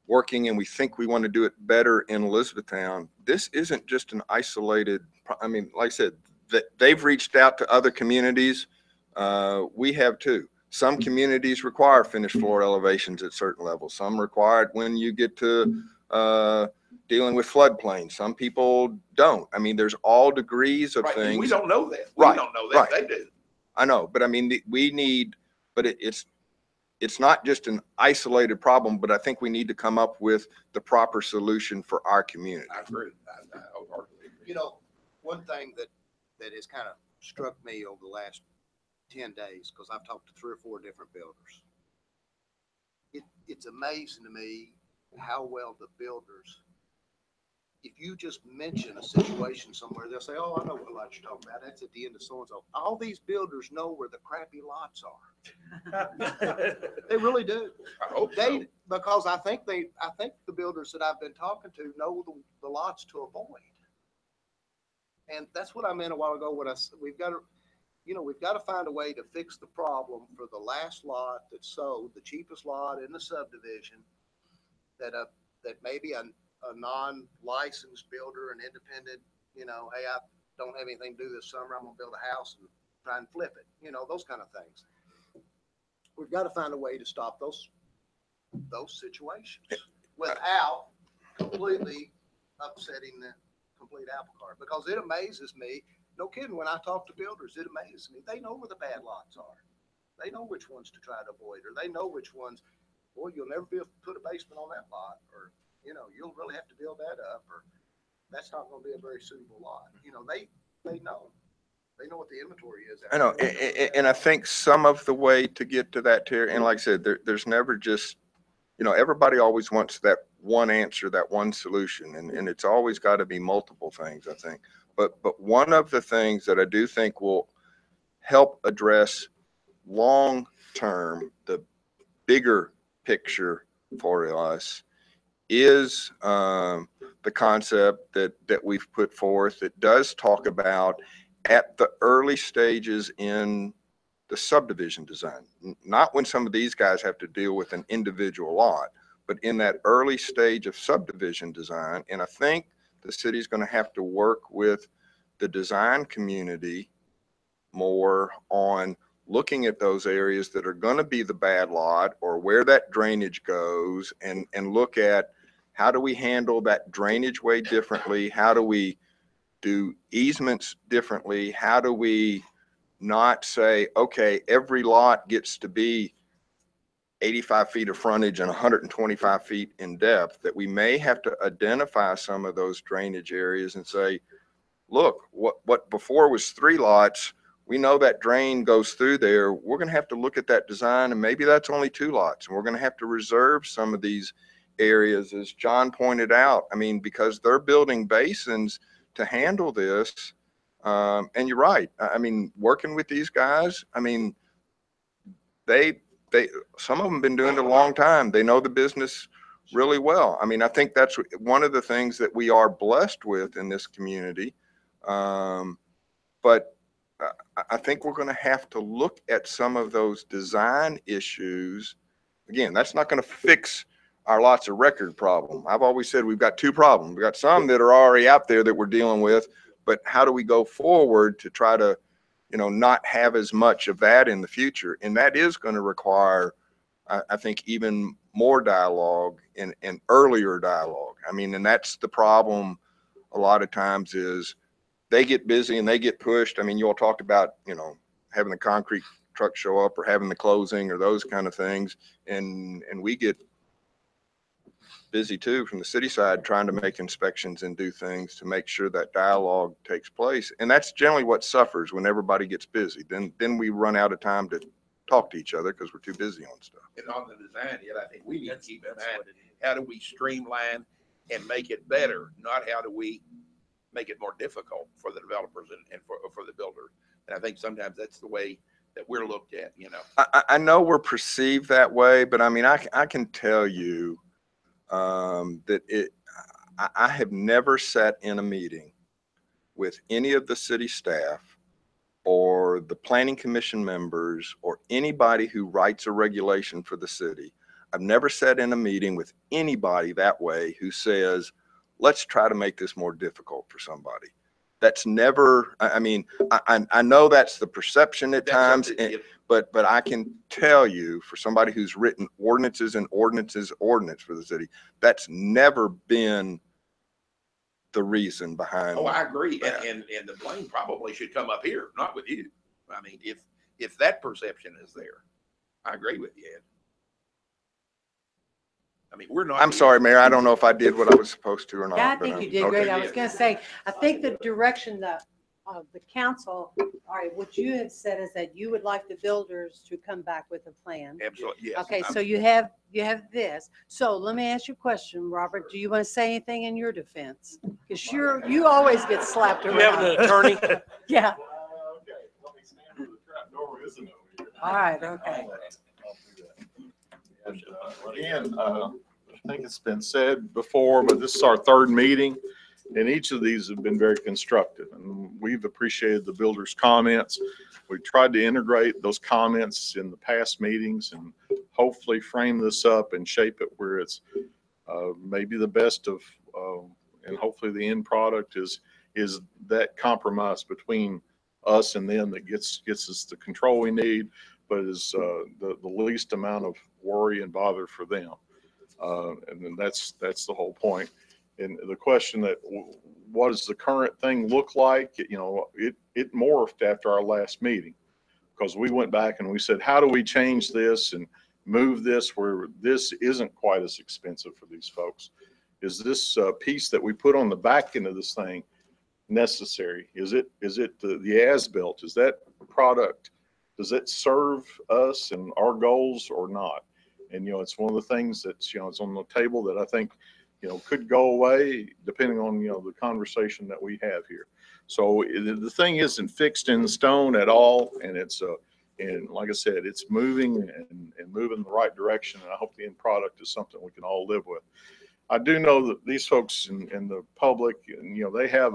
working and we think we want to do it better in Elizabethtown, this isn't just an isolated, I mean, like I said, that they've reached out to other communities. We have too. Some communities require finished floor elevations at certain levels. Some require it when you get to dealing with floodplains. Some people don't. I mean, there's all degrees of things. We don't know that. We don't know that. They do. I know, but I mean, we need, but it's not just an isolated problem, but I think we need to come up with the proper solution for our community. I agree. You know, one thing that has kind of struck me over the last 10 days, because I've talked to 3 or 4 different builders. It's amazing to me how well the builders, if you just mention a situation somewhere, they'll say, oh, I know what lot you're talking about. That's at the end of so-and-so. All these builders know where the crappy lots are. They really do. I hope so. Because I think the builders that I've been talking to know the lots to avoid. And that's what I meant a while ago when we've got to find a way to fix the problem for the last lot that's sold, the cheapest lot in the subdivision, that maybe a non-licensed builder, an independent, you know, hey, I don't have anything to do this summer, I'm gonna build a house and try and flip it, you know, those kind of things. we've got to find a way to stop those situations without completely upsetting the complete apple cart. Because it amazes me, no kidding, when I talk to builders, it amazes me. They know where the bad lots are. They know which ones to try to avoid, or they know which ones, boy, you'll never be able to put a basement on that lot, or, you know, you'll really have to build that up, or that's not going to be a very suitable lot. You know, they know. They know what the inventory is. I know, and I think some of the way to get to that, Terry, and like I said, there's never just, you know, everybody always wants that one answer, that one solution, and it's always got to be multiple things, I think. But one of the things that I do think will help address long-term, the bigger picture for us is the concept that we've put forth that does talk about at the early stages in the subdivision design, not when some of these guys have to deal with an individual lot, but in that early stage of subdivision design. And I think the city's going to have to work with the design community more on looking at those areas that are going to be the bad lot or where that drainage goes, and look at how do we handle that drainage way differently? How do we do easements differently? How do we not say, okay, every lot gets to be 85 feet of frontage and 125 feet in depth, that we may have to identify some of those drainage areas and say, look, what before was 3 lots, we know that drain goes through there. We're going to have to look at that design, and maybe that's only 2 lots. And we're going to have to reserve some of these areas, as John pointed out. I mean, because they're building basins to handle this. And you're right. I mean, working with these guys, I mean, some of them have been doing it a long time. They know the business really well. I mean, I think that's one of the things that we are blessed with in this community. But I think we're going to have to look at some of those design issues. Again, that's not going to fix our lots of record problem. I've always said we've got 2 problems. We've got some that are already out there that we're dealing with, but how do we go forward to try to, you know, not have as much of that in the future? And that is going to require, I think, even more dialogue and earlier dialogue. I mean, and that's the problem a lot of times is they get busy and they get pushed. I mean, you all talked about, you know, having the concrete truck show up or having the closing or those kind of things. And we get busy too from the city side trying to make inspections and do things to make sure that dialogue takes place. And that's generally what suffers when everybody gets busy. Then we run out of time to talk to each other because we're too busy on stuff. And on the design yet, I think we need to keep in mind, how do we streamline and make it better? Not how do we make it more difficult for the developers and for the builders. And I think sometimes that's the way that we're looked at, you know. I know we're perceived that way, but I mean, I can tell you that I have never sat in a meeting with any of the city staff or the planning commission members or anybody who writes a regulation for the city. I've never sat in a meeting with anybody that way who says, let's try to make this more difficult for somebody. That's never, I mean, I know that's the perception at times, but I can tell you, for somebody who's written ordinances for the city, that's never been the reason behind. Oh, I agree. that. And the blame probably should come up here, not with you. I mean, if that perception is there, I agree with you, Ed. I mean, we're not. I'm sorry, Mayor. I don't know if I did what I was supposed to or not. Yeah, I but, think you did great. I was going to say, I think the direction that the council, all right, what you have said is that you would like the builders to come back with a plan. Absolutely, yes. Okay, so you have this. So let me ask you a question, Robert. Do you want to say anything in your defense? Because you always get slapped around. You have an attorney? Yeah. Okay, let me stand where the trap door isn't over here. All right, okay. And, again, I think it's been said before, but this is our 3rd meeting, and each of these have been very constructive, and we've appreciated the builders' comments. We tried to integrate those comments in the past meetings and hopefully frame this up and shape it where it's maybe the best of, and hopefully the end product is that compromise between us and them that gets us the control we need, but is the least amount of worry and bother for them. And then that's the whole point. And the question that, what does the current thing look like? You know, it morphed after our last meeting, because we went back and we said, how do we change this and move this where this isn't quite as expensive for these folks? Is this piece that we put on the back end of this thing necessary? Is it the as-built? Is that product, does it serve us and our goals or not? And, you know, it's one of the things that's, you know, it's on the table that I think, you know, could go away depending on, you know, the conversation that we have here. So the thing isn't fixed in stone at all. And it's, and like I said, it's moving and moving in the right direction. And I hope the end product is something we can all live with. I do know that these folks in the public, you know, they have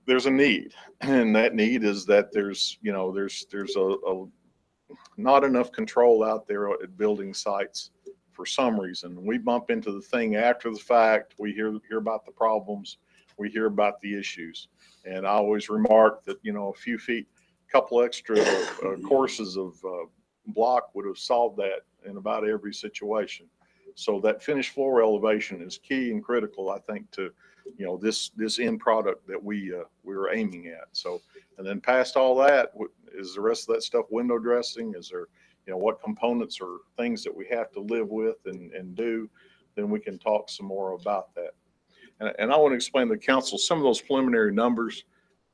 there's a need, and that need is that there's, you know, there's a not enough control out there at building sites for some reason. We bump into the thing after the fact. We hear about the problems. We hear about the issues. And I always remark that, you know, a few feet, a couple extra courses of block would have solved that in about every situation. So that finished floor elevation is key and critical, I think, to, you know, this end product that we were aiming at. So, and then past all that, is the rest of that stuff window dressing? Is there, you know, what components or things that we have to live with and do? Then we can talk some more about that. And I want to explain to the council some of those preliminary numbers.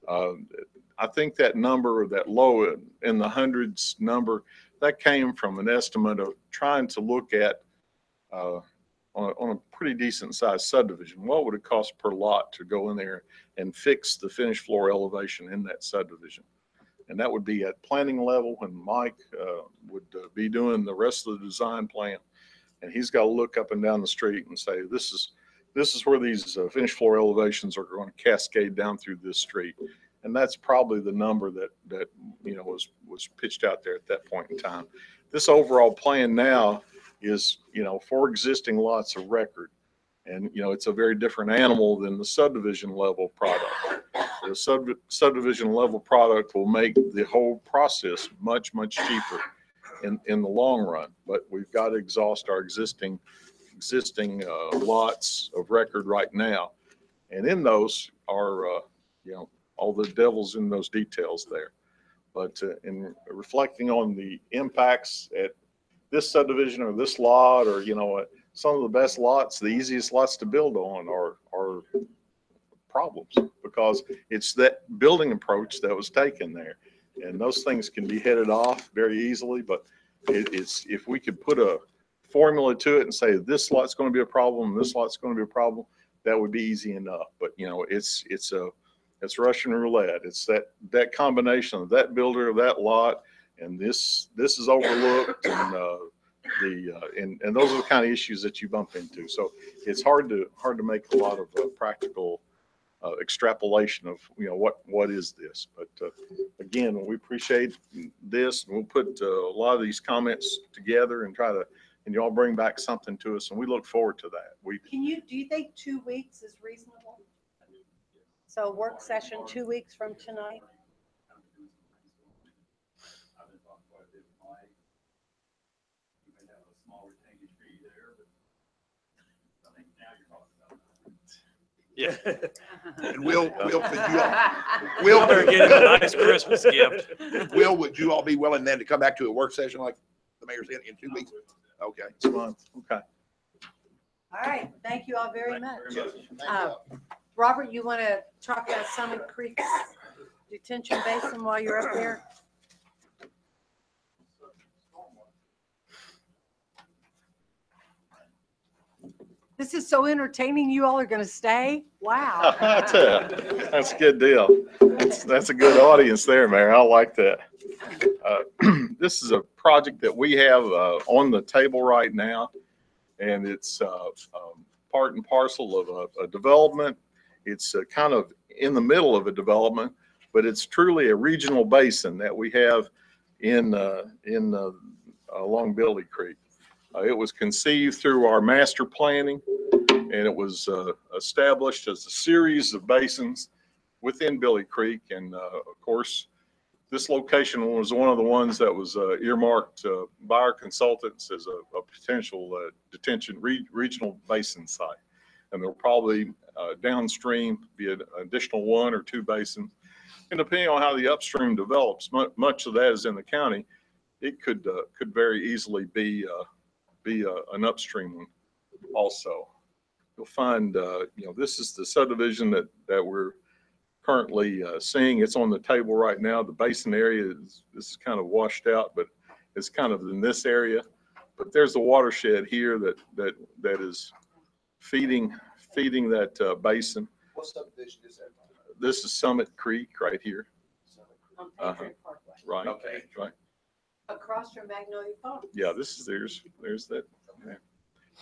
I think that number, that low in the hundreds number, that came from an estimate of trying to look at on a pretty decent sized subdivision. What would it cost per lot to go in there and fix the finished floor elevation in that subdivision? And that would be at planning level when Mike would be doing the rest of the design plan. And he's got to look up and down the street and say, this is where these finished floor elevations are going to cascade down through this street. And that's probably the number that you know, was pitched out there at that point in time. This overall plan now is, you know, for existing lots of record. And, you know, it's a very different animal than the subdivision level product. The subdivision level product will make the whole process much, much cheaper in the long run. But we've got to exhaust our existing lots of record right now. And in those are, you know, all the devil's in those details there. But in reflecting on the impacts at this subdivision or this lot, or, you know, some of the best lots, the easiest lots to build on are problems, because it's that building approach that was taken there. And those things can be headed off very easily, but it's, if we could put a formula to it and say, this lot's going to be a problem, this lot's going to be a problem, that would be easy enough. But, you know, it's Russian roulette. It's that combination of that builder of that lot, and this is overlooked, and and those are the kind of issues that you bump into. So it's hard to make a lot of practical extrapolation of, you know, what is this. But again, we appreciate this. We'll put a lot of these comments together and try to, and y'all bring back something to us, and we look forward to that. Do you think 2 weeks is reasonable? So work session 2 weeks from tonight? I've been talking quite a bit with Mike. You may have a small retaining tree there, but I think now you're talking about it. Yeah. And Will, Will, better get him a nice Christmas gift. Will, would you all be willing then to come back to a work session like the mayor said in 2 weeks? Okay. It's a month. Okay. All right, thank you all very much. Thank you. Robert, you want to talk about Summit Creek detention basin while you're up there? This is so entertaining. You all are going to stay? Wow. That's a good deal. That's a good audience there, Mayor. I like that. This is a project that we have on the table right now, and it's part and parcel of a development. It's kind of in the middle of a development, but it's truly a regional basin that we have along Billy Creek. It was conceived through our master planning, and it was established as a series of basins within Billy Creek. And of course, this location was one of the ones that was earmarked by our consultants as a potential regional basin site. And there'll probably downstream be an additional 1 or 2 basins. And depending on how the upstream develops, much of that is in the county, it could very easily be an upstream one also. You'll find, this is the subdivision that we're currently seeing. It's on the table right now. The basin area is kind of washed out, but it's kind of in this area. But there's a watershed here that is feeding that basin. What subdivision is that? This is Summit Creek right here. On Patriot Parkway. Right, Okay. right. Across from Magnolia Farm. Yeah, there's that. Yeah.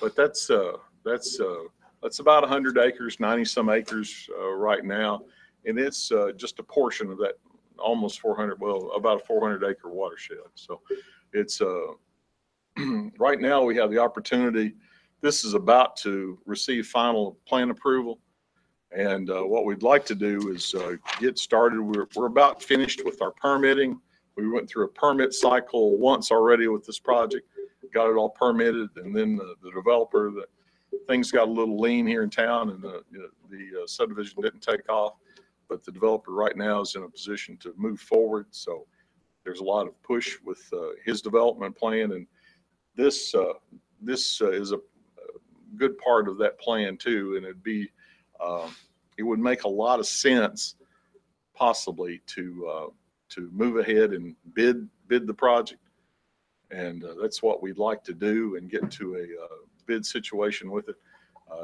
But that's about 100 acres, 90 some acres right now. And it's just a portion of that almost 400, well, about a 400 acre watershed. So it's right now we have the opportunity. This is about to receive final plan approval. And what we'd like to do is get started. We're about finished with our permitting. We went through a permit cycle once already with this project, got it all permitted, and then the developer, things got a little lean here in town, and the subdivision didn't take off. But the developer right now is in a position to move forward. So there's a lot of push with his development plan, and this is a good part of that plan too. And it would make a lot of sense possibly to move ahead and bid the project. And that's what we'd like to do and get into a bid situation with it.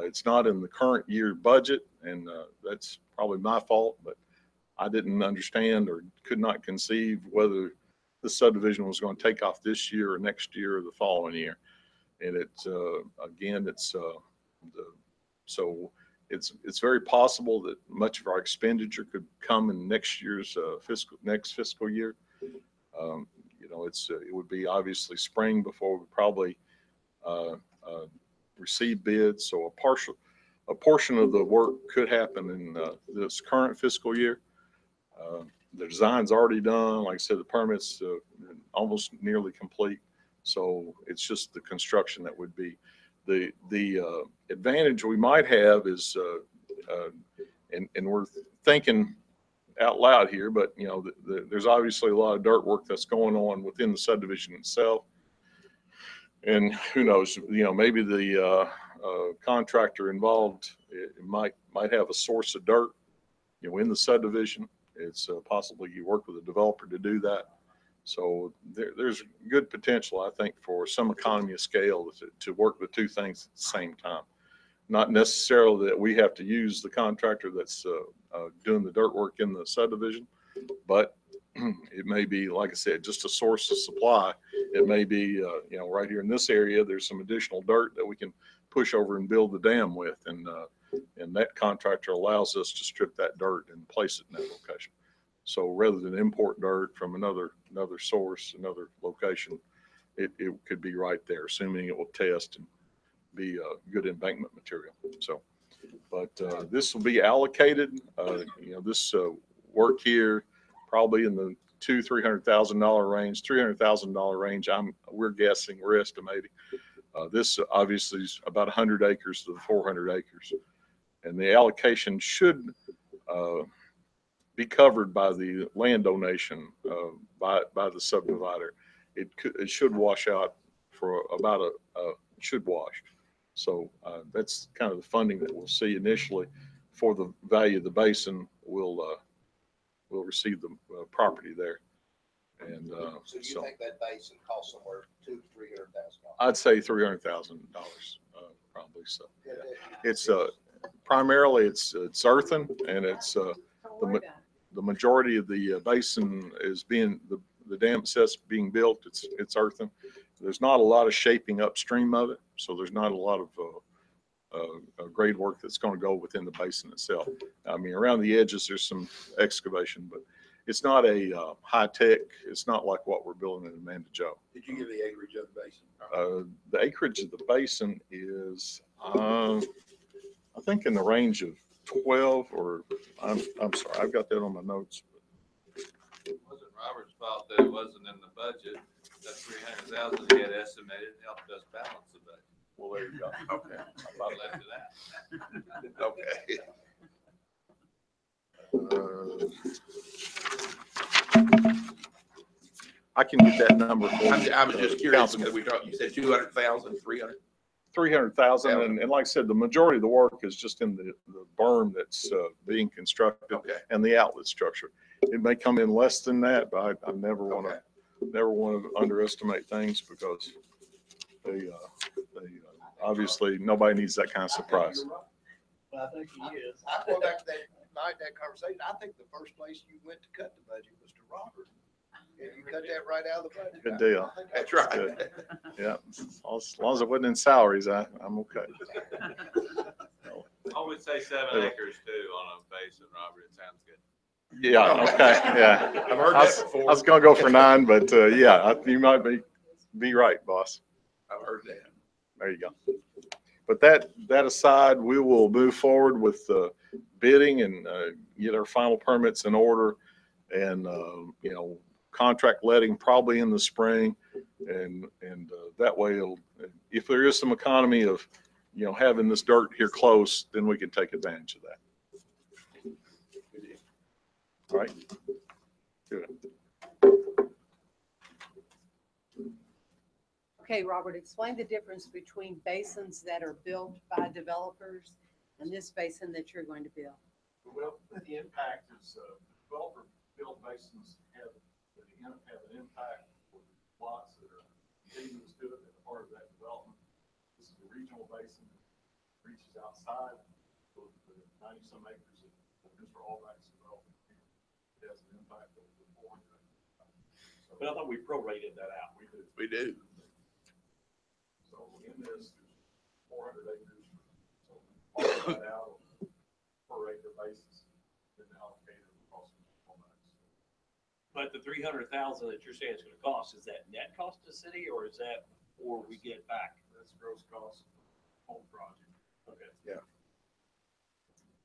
It's not in the current year budget, and that's probably my fault, but I didn't understand or could not conceive whether the subdivision was going to take off this year or next year or the following year. And it's very possible that much of our expenditure could come in next year's next fiscal year. It would be obviously spring before we probably receive bids. So a portion of the work could happen in this current fiscal year. The design's already done. Like I said, the permit's almost nearly complete. So it's just the construction that would be. The advantage we might have is, and we're thinking out loud here, but there's obviously a lot of dirt work that's going on within the subdivision itself. And who knows, maybe the contractor involved might have a source of dirt, in the subdivision. It's possibly you work with a developer to do that. So there's good potential, I think, for some economy of scale to work the two things at the same time. Not necessarily that we have to use the contractor that's doing the dirt work in the subdivision, but it may be, like I said, just a source of supply. It may be, right here in this area, there's some additional dirt that we can push over and build the dam with. And that contractor allows us to strip that dirt and place it in that location. So rather than import dirt from another source, another location, it could be right there, assuming it will test and be good embankment material. So, but this will be allocated. This work here probably in the $200,000-300,000 range, $300,000 range. We're estimating. This obviously is about 100 acres to the 400 acres, and the allocation should be covered by the land donation by the subdivider. It should wash out for about should wash. So that's kind of the funding that we'll see initially for the value of the basin. We'll receive the property there. And so you think that basin costs somewhere $200,000 to $300,000? I'd say $300,000 probably. So yeah. It's primarily it's earthen, and it's the majority of the basin is being the dam itself being built. It's earthen. There's not a lot of shaping upstream of it, so there's not a lot of grade work that's going to go within the basin itself. I mean, around the edges there's some excavation, but it's not a high tech. It's not like what we're building in Amanda Joe. Did you give the acreage of the basin? The acreage of the basin is, I think, in the range of 12, or I'm sorry, I've got that on my notes. Was it Robert's fault that it wasn't in the budget. That 300,000 he had estimated helped us balance the budget. Well, there you go. Okay. I left it out. Okay. I can get that number for you. I was just curious Councilman. because we talked, you said 200,000, 300. 300,000, and like I said, the majority of the work is just in the berm that's being constructed Okay. and the outlet structure. It may come in less than that, but I never want to, underestimate things because they obviously, nobody needs that kind of surprise. Well, I think he is. I go back to that night, that conversation, I think the first place you went to cut the budget was to Robert. And you cut that right out of the budget. Good deal. I think That's was right. Good. Yeah, as long as it wasn't in salaries, I'm okay. I would say 7 acres too on a basin, Robert. It sounds good. Yeah, okay, yeah. I've heard I that was before. I was gonna go for 9, but yeah, you might be right, boss. I've heard that. There you go. But that aside, we will move forward with the bidding and get our final permits in order and, contract letting probably in the spring. And that way it'll, if there is some economy of, having this dirt here close, then we can take advantage of that. All right? Good. Okay, Robert, explain the difference between basins that are built by developers and this basin that you're going to build. Well, the impact is, developer built basins have an impact for lots that are contiguous to it, that are part of that development. This is a regional basin that reaches outside of the 90-some acres of Mr. Albrecht's development. It has an impact over the board. But I thought we prorated that out. We do. So in this, there's 400 acres. So we all that out on per acre basis, then allocated across all that. But the 300,000 that you're saying is gonna cost, is that net cost to the city or is that, or we get back? That's gross cost whole project. Okay. Yeah.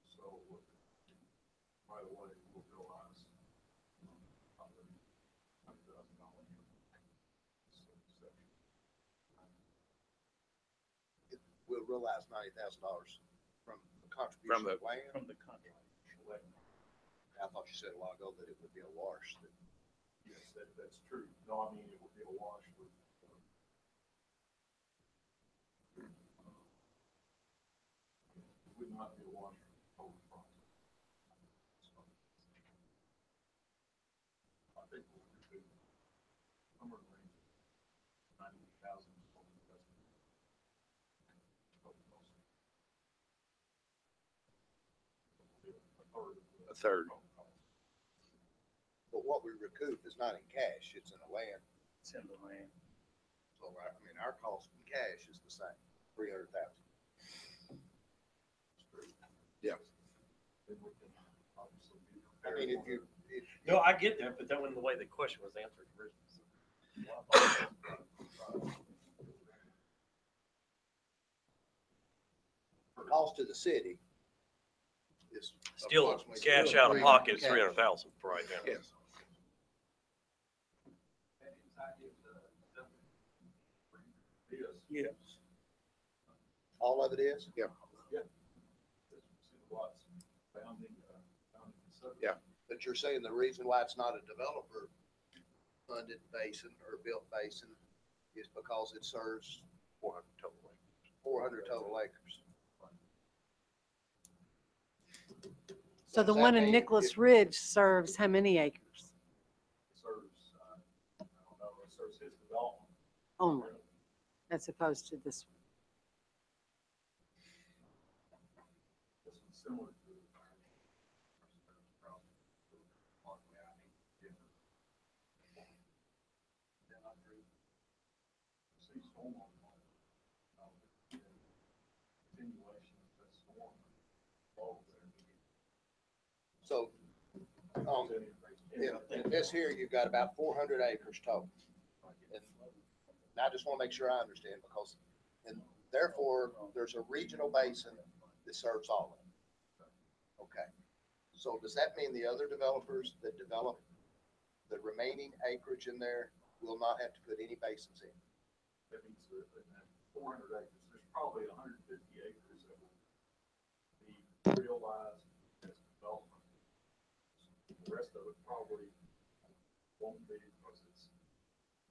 So, by the way, we'll realize probably $100,000. We'll realize $90,000 from the contribution From the- of land. From the contract. I thought you said a while ago that it would be a wash. Yes, that's true. No, I mean, it would be a wash with. It would not be a wash for the whole project. I think we'll do somewhere in the range of 90,000. A third. But what we recoup is not in cash, it's in the land. It's in the land. So, our cost in cash is the same, 300,000. Yeah. I mean, if you. No, I get that, but that wasn't the way the question was answered originally. Cost to the city is. Still, approximately cash out of 300,000 pocket is cash. 300,000 for right now. Yes. Yes. All of it is? Yeah. Yeah. But you're saying the reason why it's not a developer funded basin or built basin is because it serves 400 total acres. 400 total acres. So the does that one in mean Nicholas Ridge serves how many acres Serves, I don't know, it serves his development. only, as opposed to this? This one's similar to. So, in this here, you've got about 400 acres total. And I just want to make sure I understand because, and therefore, there's a regional basin that serves all of it. Okay. So does that mean the other developers that develop the remaining acreage in there will not have to put any basins in. That means that 400 acres, there's probably 150 acres that will be realized as development. The rest of it probably won't be because it's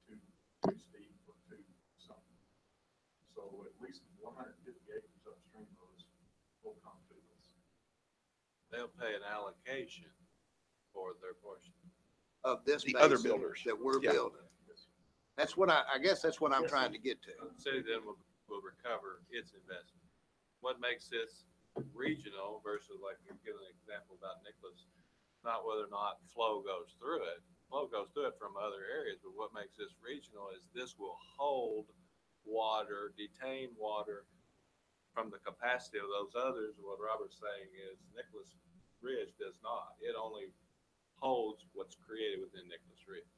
too steep or too something. So at least 150 acres upstream of us will come to us. They'll pay an allocation for their portion. Of this The other basin builders. that we're Yeah. building. That's what I guess that's what I'm trying to get to. The city then will recover its investment. What makes this regional versus like you give an example about Nicholas, not whether or not flow goes through it. Flow goes through it from other areas, but what makes this regional is this will hold water, detain water from the capacity of those others. What Robert's saying is Nicholas Ridge does not. It only holds what's created within Nicholas Ridge.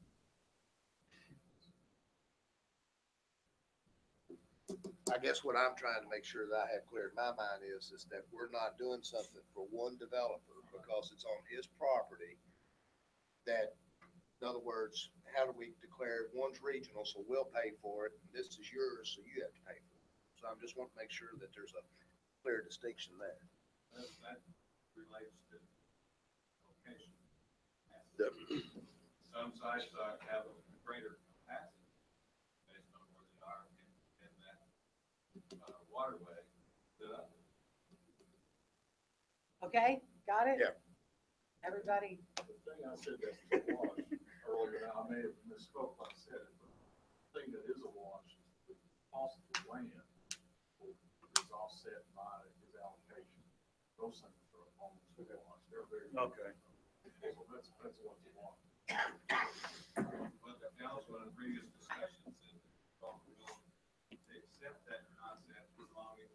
I guess what I'm trying to make sure that I have clear in my mind is that we're not doing something for one developer because it's on his property. That, in other words, how do we declare one's regional, so we'll pay for it, and this is yours, so you have to pay for it. So I'm just wanting to make sure that there's a clear distinction there. That relates to location. The- Some sites have a greater capacity based on where they are in that waterway than others. Okay, got it? Yeah. Everybody, The thing I said that's a wash earlier, now I may have misspoke when I said it, but the thing that is a wash is the cost of the land is offset by his allocation. Those things are almost a wash. They're very. Okay. So that's what's a wash. But the council in previous discussions said that they accept that concept as long as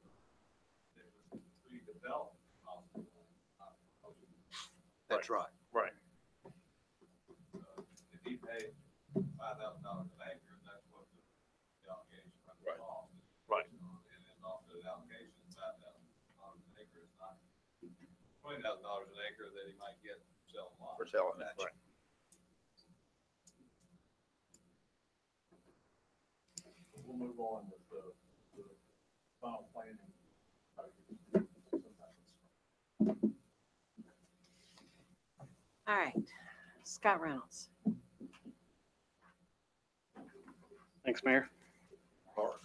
it was redeveloped. That's right. Right. If he paid $5,000 an acre, that's what the allocation from the Right. law. Right. And then also the allocation, $5,000 an acre is not $20,000 an acre that he might get selling lots. For selling it, right. We'll move on with the final planning. all right. Scott Reynolds. Thanks, Mayor. Mark.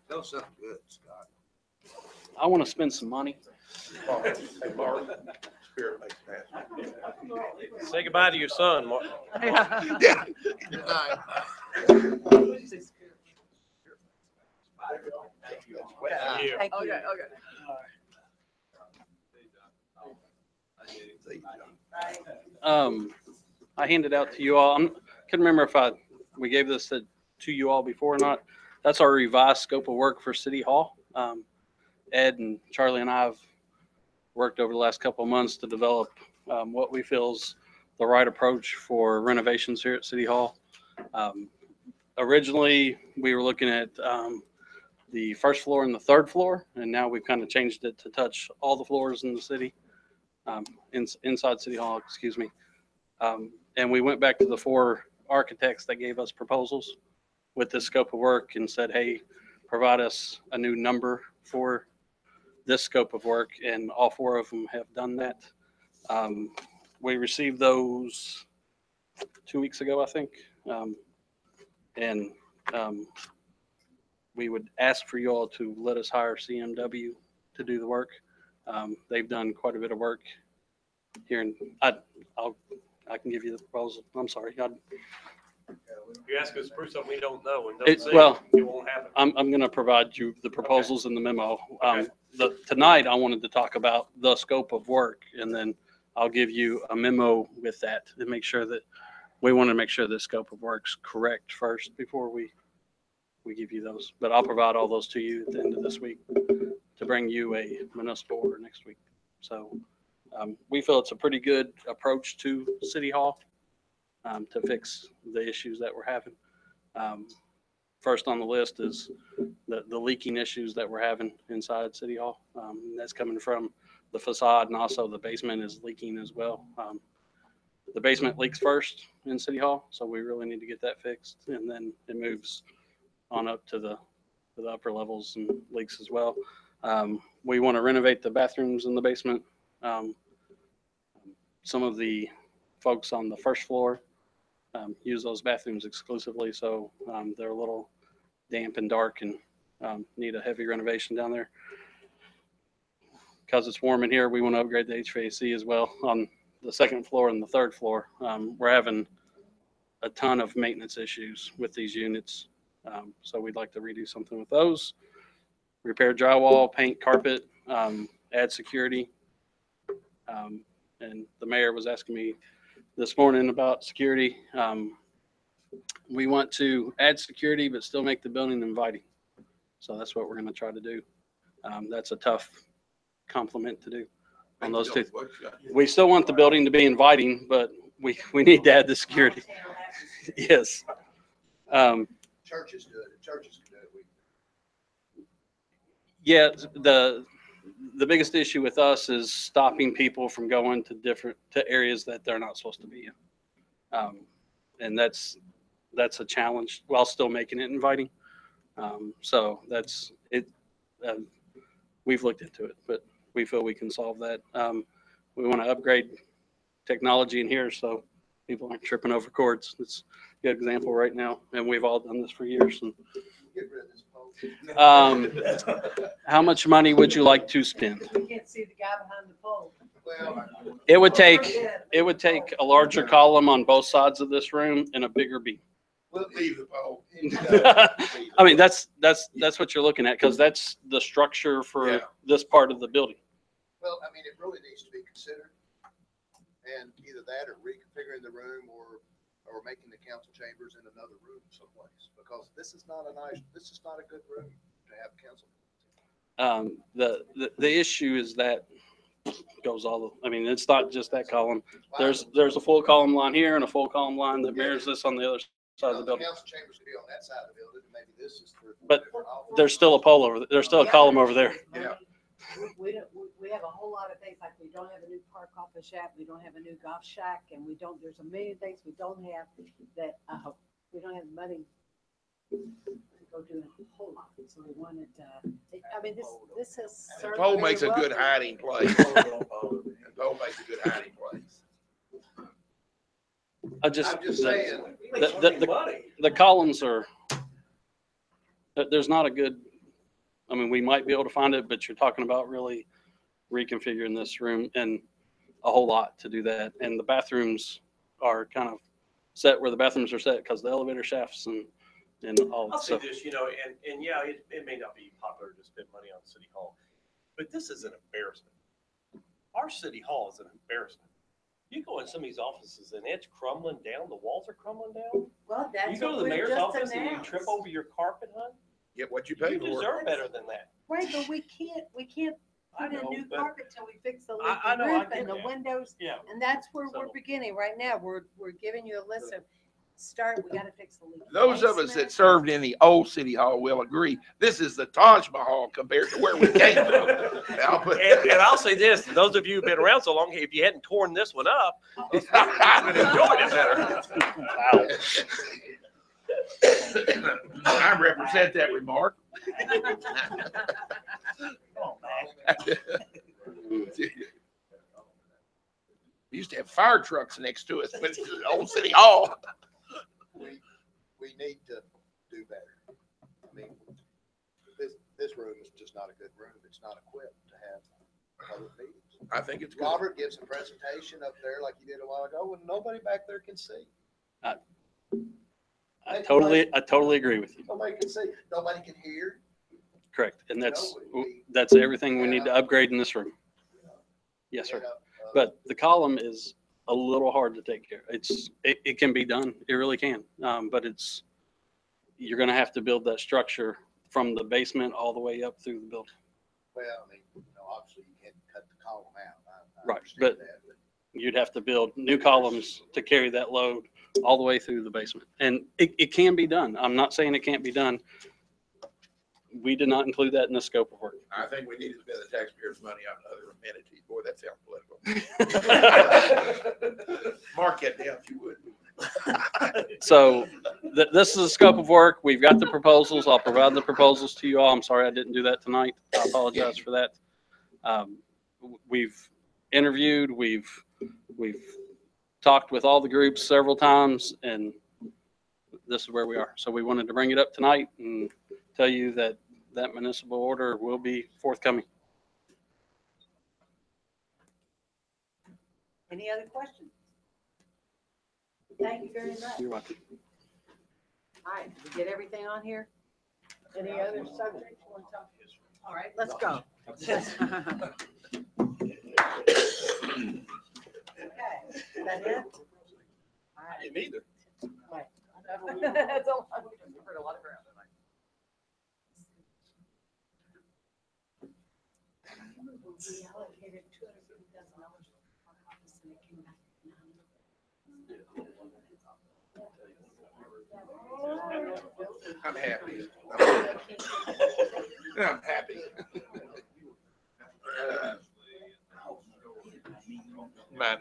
That sounds good, Scott. I want to spend some money. Hey, Mark, spirit makes man. Say goodbye to your son, Mark. Yeah. Good night. Thank you. Okay. I handed out to you all. I couldn't remember if we gave this to you all before or not. That's our revised scope of work for City Hall. Ed and Charlie and I have worked over the last couple of months to develop what we feel is the right approach for renovations here at City Hall. Originally, we were looking at the first floor and the third floor, and now we've kind of changed it to touch all the floors in the city, inside City Hall, excuse me. And we went back to the 4 architects that gave us proposals with this scope of work and said, hey, provide us a new number for this scope of work, and all 4 of them have done that. We received those 2 weeks ago, I think. We would ask for you all to let us hire CMW to do the work. They've done quite a bit of work here, and I can give you the proposal. I'm sorry. You ask us for something we don't know and It's- don't see, well, it won't happen. I'm going to provide you the proposals in the memo. Tonight, I wanted to talk about the scope of work, and then I'll give you a memo with that to make sure that we want to make sure the scope of work's correct first before we give you those. But I'll provide all those to you at the end of this week to bring you a municipal order next week. So we feel it's a pretty good approach to City Hall to fix the issues that we're having. First on the list is the leaking issues that we're having inside City Hall. That's coming from the facade, and also the basement is leaking as well. the basement leaks first in City Hall, so we really need to get that fixed. And then it moves on up to the upper levels and leaks as well. We want to renovate the bathrooms in the basement. Some of the folks on the first floor use those bathrooms exclusively, so they're a little damp and dark and need a heavy renovation down there. Because it's warm in here, we want to upgrade the HVAC as well on the second floor and the third floor. We're having a ton of maintenance issues with these units, so we'd like to redo something with those. Repair drywall, paint, carpet, add security. And the mayor was asking me this morning about security. We want to add security, but still make the building inviting. So that's what we're going to try to do. That's a tough compliment to do on those two. We still want the building to be inviting, but we need to add the security. Yes. Churches do it. Churches can do it. Yeah, the biggest issue with us is stopping people from going to areas that they're not supposed to be in. And that's a challenge while still making it inviting. So that's it. We've looked into it, but we feel we can solve that. We want to upgrade technology in here so people aren't tripping over cords. It's a good example right now, and we've all done this for years. And, Get rid of this pole. how much money would you like to spend? You can't see the guy behind the pole. Well, It would take a larger column on both sides of this room and a bigger beam. We'll leave the pole. I mean, that's what you're looking at, because that's the structure for Yeah. this part of the building. Well, I mean, it really needs to be considered. And either that or reconfiguring the room or making the council chambers in another room someplace. Because this is not a good room to have council. The issue is that goes I mean, it's not just that column. There's a full column line here and a full column line that mirrors this on the other side of the building. Council chambers could be on that side of the building, and maybe this is for. But there's still a pole over there. There's still a column over there. Yeah. We have a whole lot of things, like we don't have a new park office shack, we don't have a new golf shack, and there's a million things we don't have that, we don't have money to go do a whole lot. So we wanted, I mean, this has The served pole very makes a well good for- hiding place. The pole makes a good hiding place. I'm just saying. the columns are, there's not a good, I mean, we might be able to find it, but you're talking about really reconfiguring this room and a whole lot to do that. And the bathrooms are kind of set where the bathrooms are set because the elevator shafts and all I'll that say stuff. this, and yeah, it may not be popular to spend money on City Hall, but this is an embarrassment. Our City Hall is an embarrassment. You go in some of these offices and it's crumbling down, the walls are crumbling down. Well, that's You go what to the we mayor's just office and you announced. trip over your carpet, hun, Get what you you pay for. deserve better than that. Right, but we can't I put in know, new but- carpet till we fix the I leaking know, I roof get and the that. windows. Yeah. And that's where we're So- beginning right now. We're giving you a list of, we gotta fix the leaking. Those of us that basement. served in the old City Hall will agree, this is the Taj Mahal compared to where we came from. I'll put- And I'll say this, those of you who've been around so long, if you hadn't torn this one up, you would have enjoyed it better. I represent that remark. We used to have fire trucks next to us, but it's the old City Hall. We need to do better. I mean, this room is just not a good room. It's not equipped to have public meetings. I think it's good. Robert gives a presentation up there like he did a while ago, and nobody back there can see. I totally agree with you. Nobody can see, nobody can hear. Correct. And that's everything we need to upgrade in this room. Yes, sir. But the column is a little hard to take care of. It can be done. It really can. But you're going to have to build that structure from the basement all the way up through the building. Well, I mean, obviously you can't cut the column out. I Right, understand but that, you'd have to build new columns to carry that load all the way through the basement. And it can be done. I'm not saying it can't be done. We did not include that in the scope of work. I think we need to spend the taxpayers' money on other amenities. Boy, that sounds political. Mark So this is the scope of work. We've got the proposals. I'll provide the proposals to you all. I'm sorry I didn't do that tonight. I apologize for that. We've interviewed, we've talked with all the groups several times, and this is where we are. So we wanted to bring it up tonight and tell you that that municipal order will be forthcoming. Any other questions? Thank you very much. You're welcome. All right, did we get everything on here? Any other subjects you want to talk? All right, let's go. Okay, is that it? All right. Me neither. Right. That's a lot. We've covered a lot of ground tonight. We allocated $250,000 for our office and it came back I'm happy. I'm happy. Man,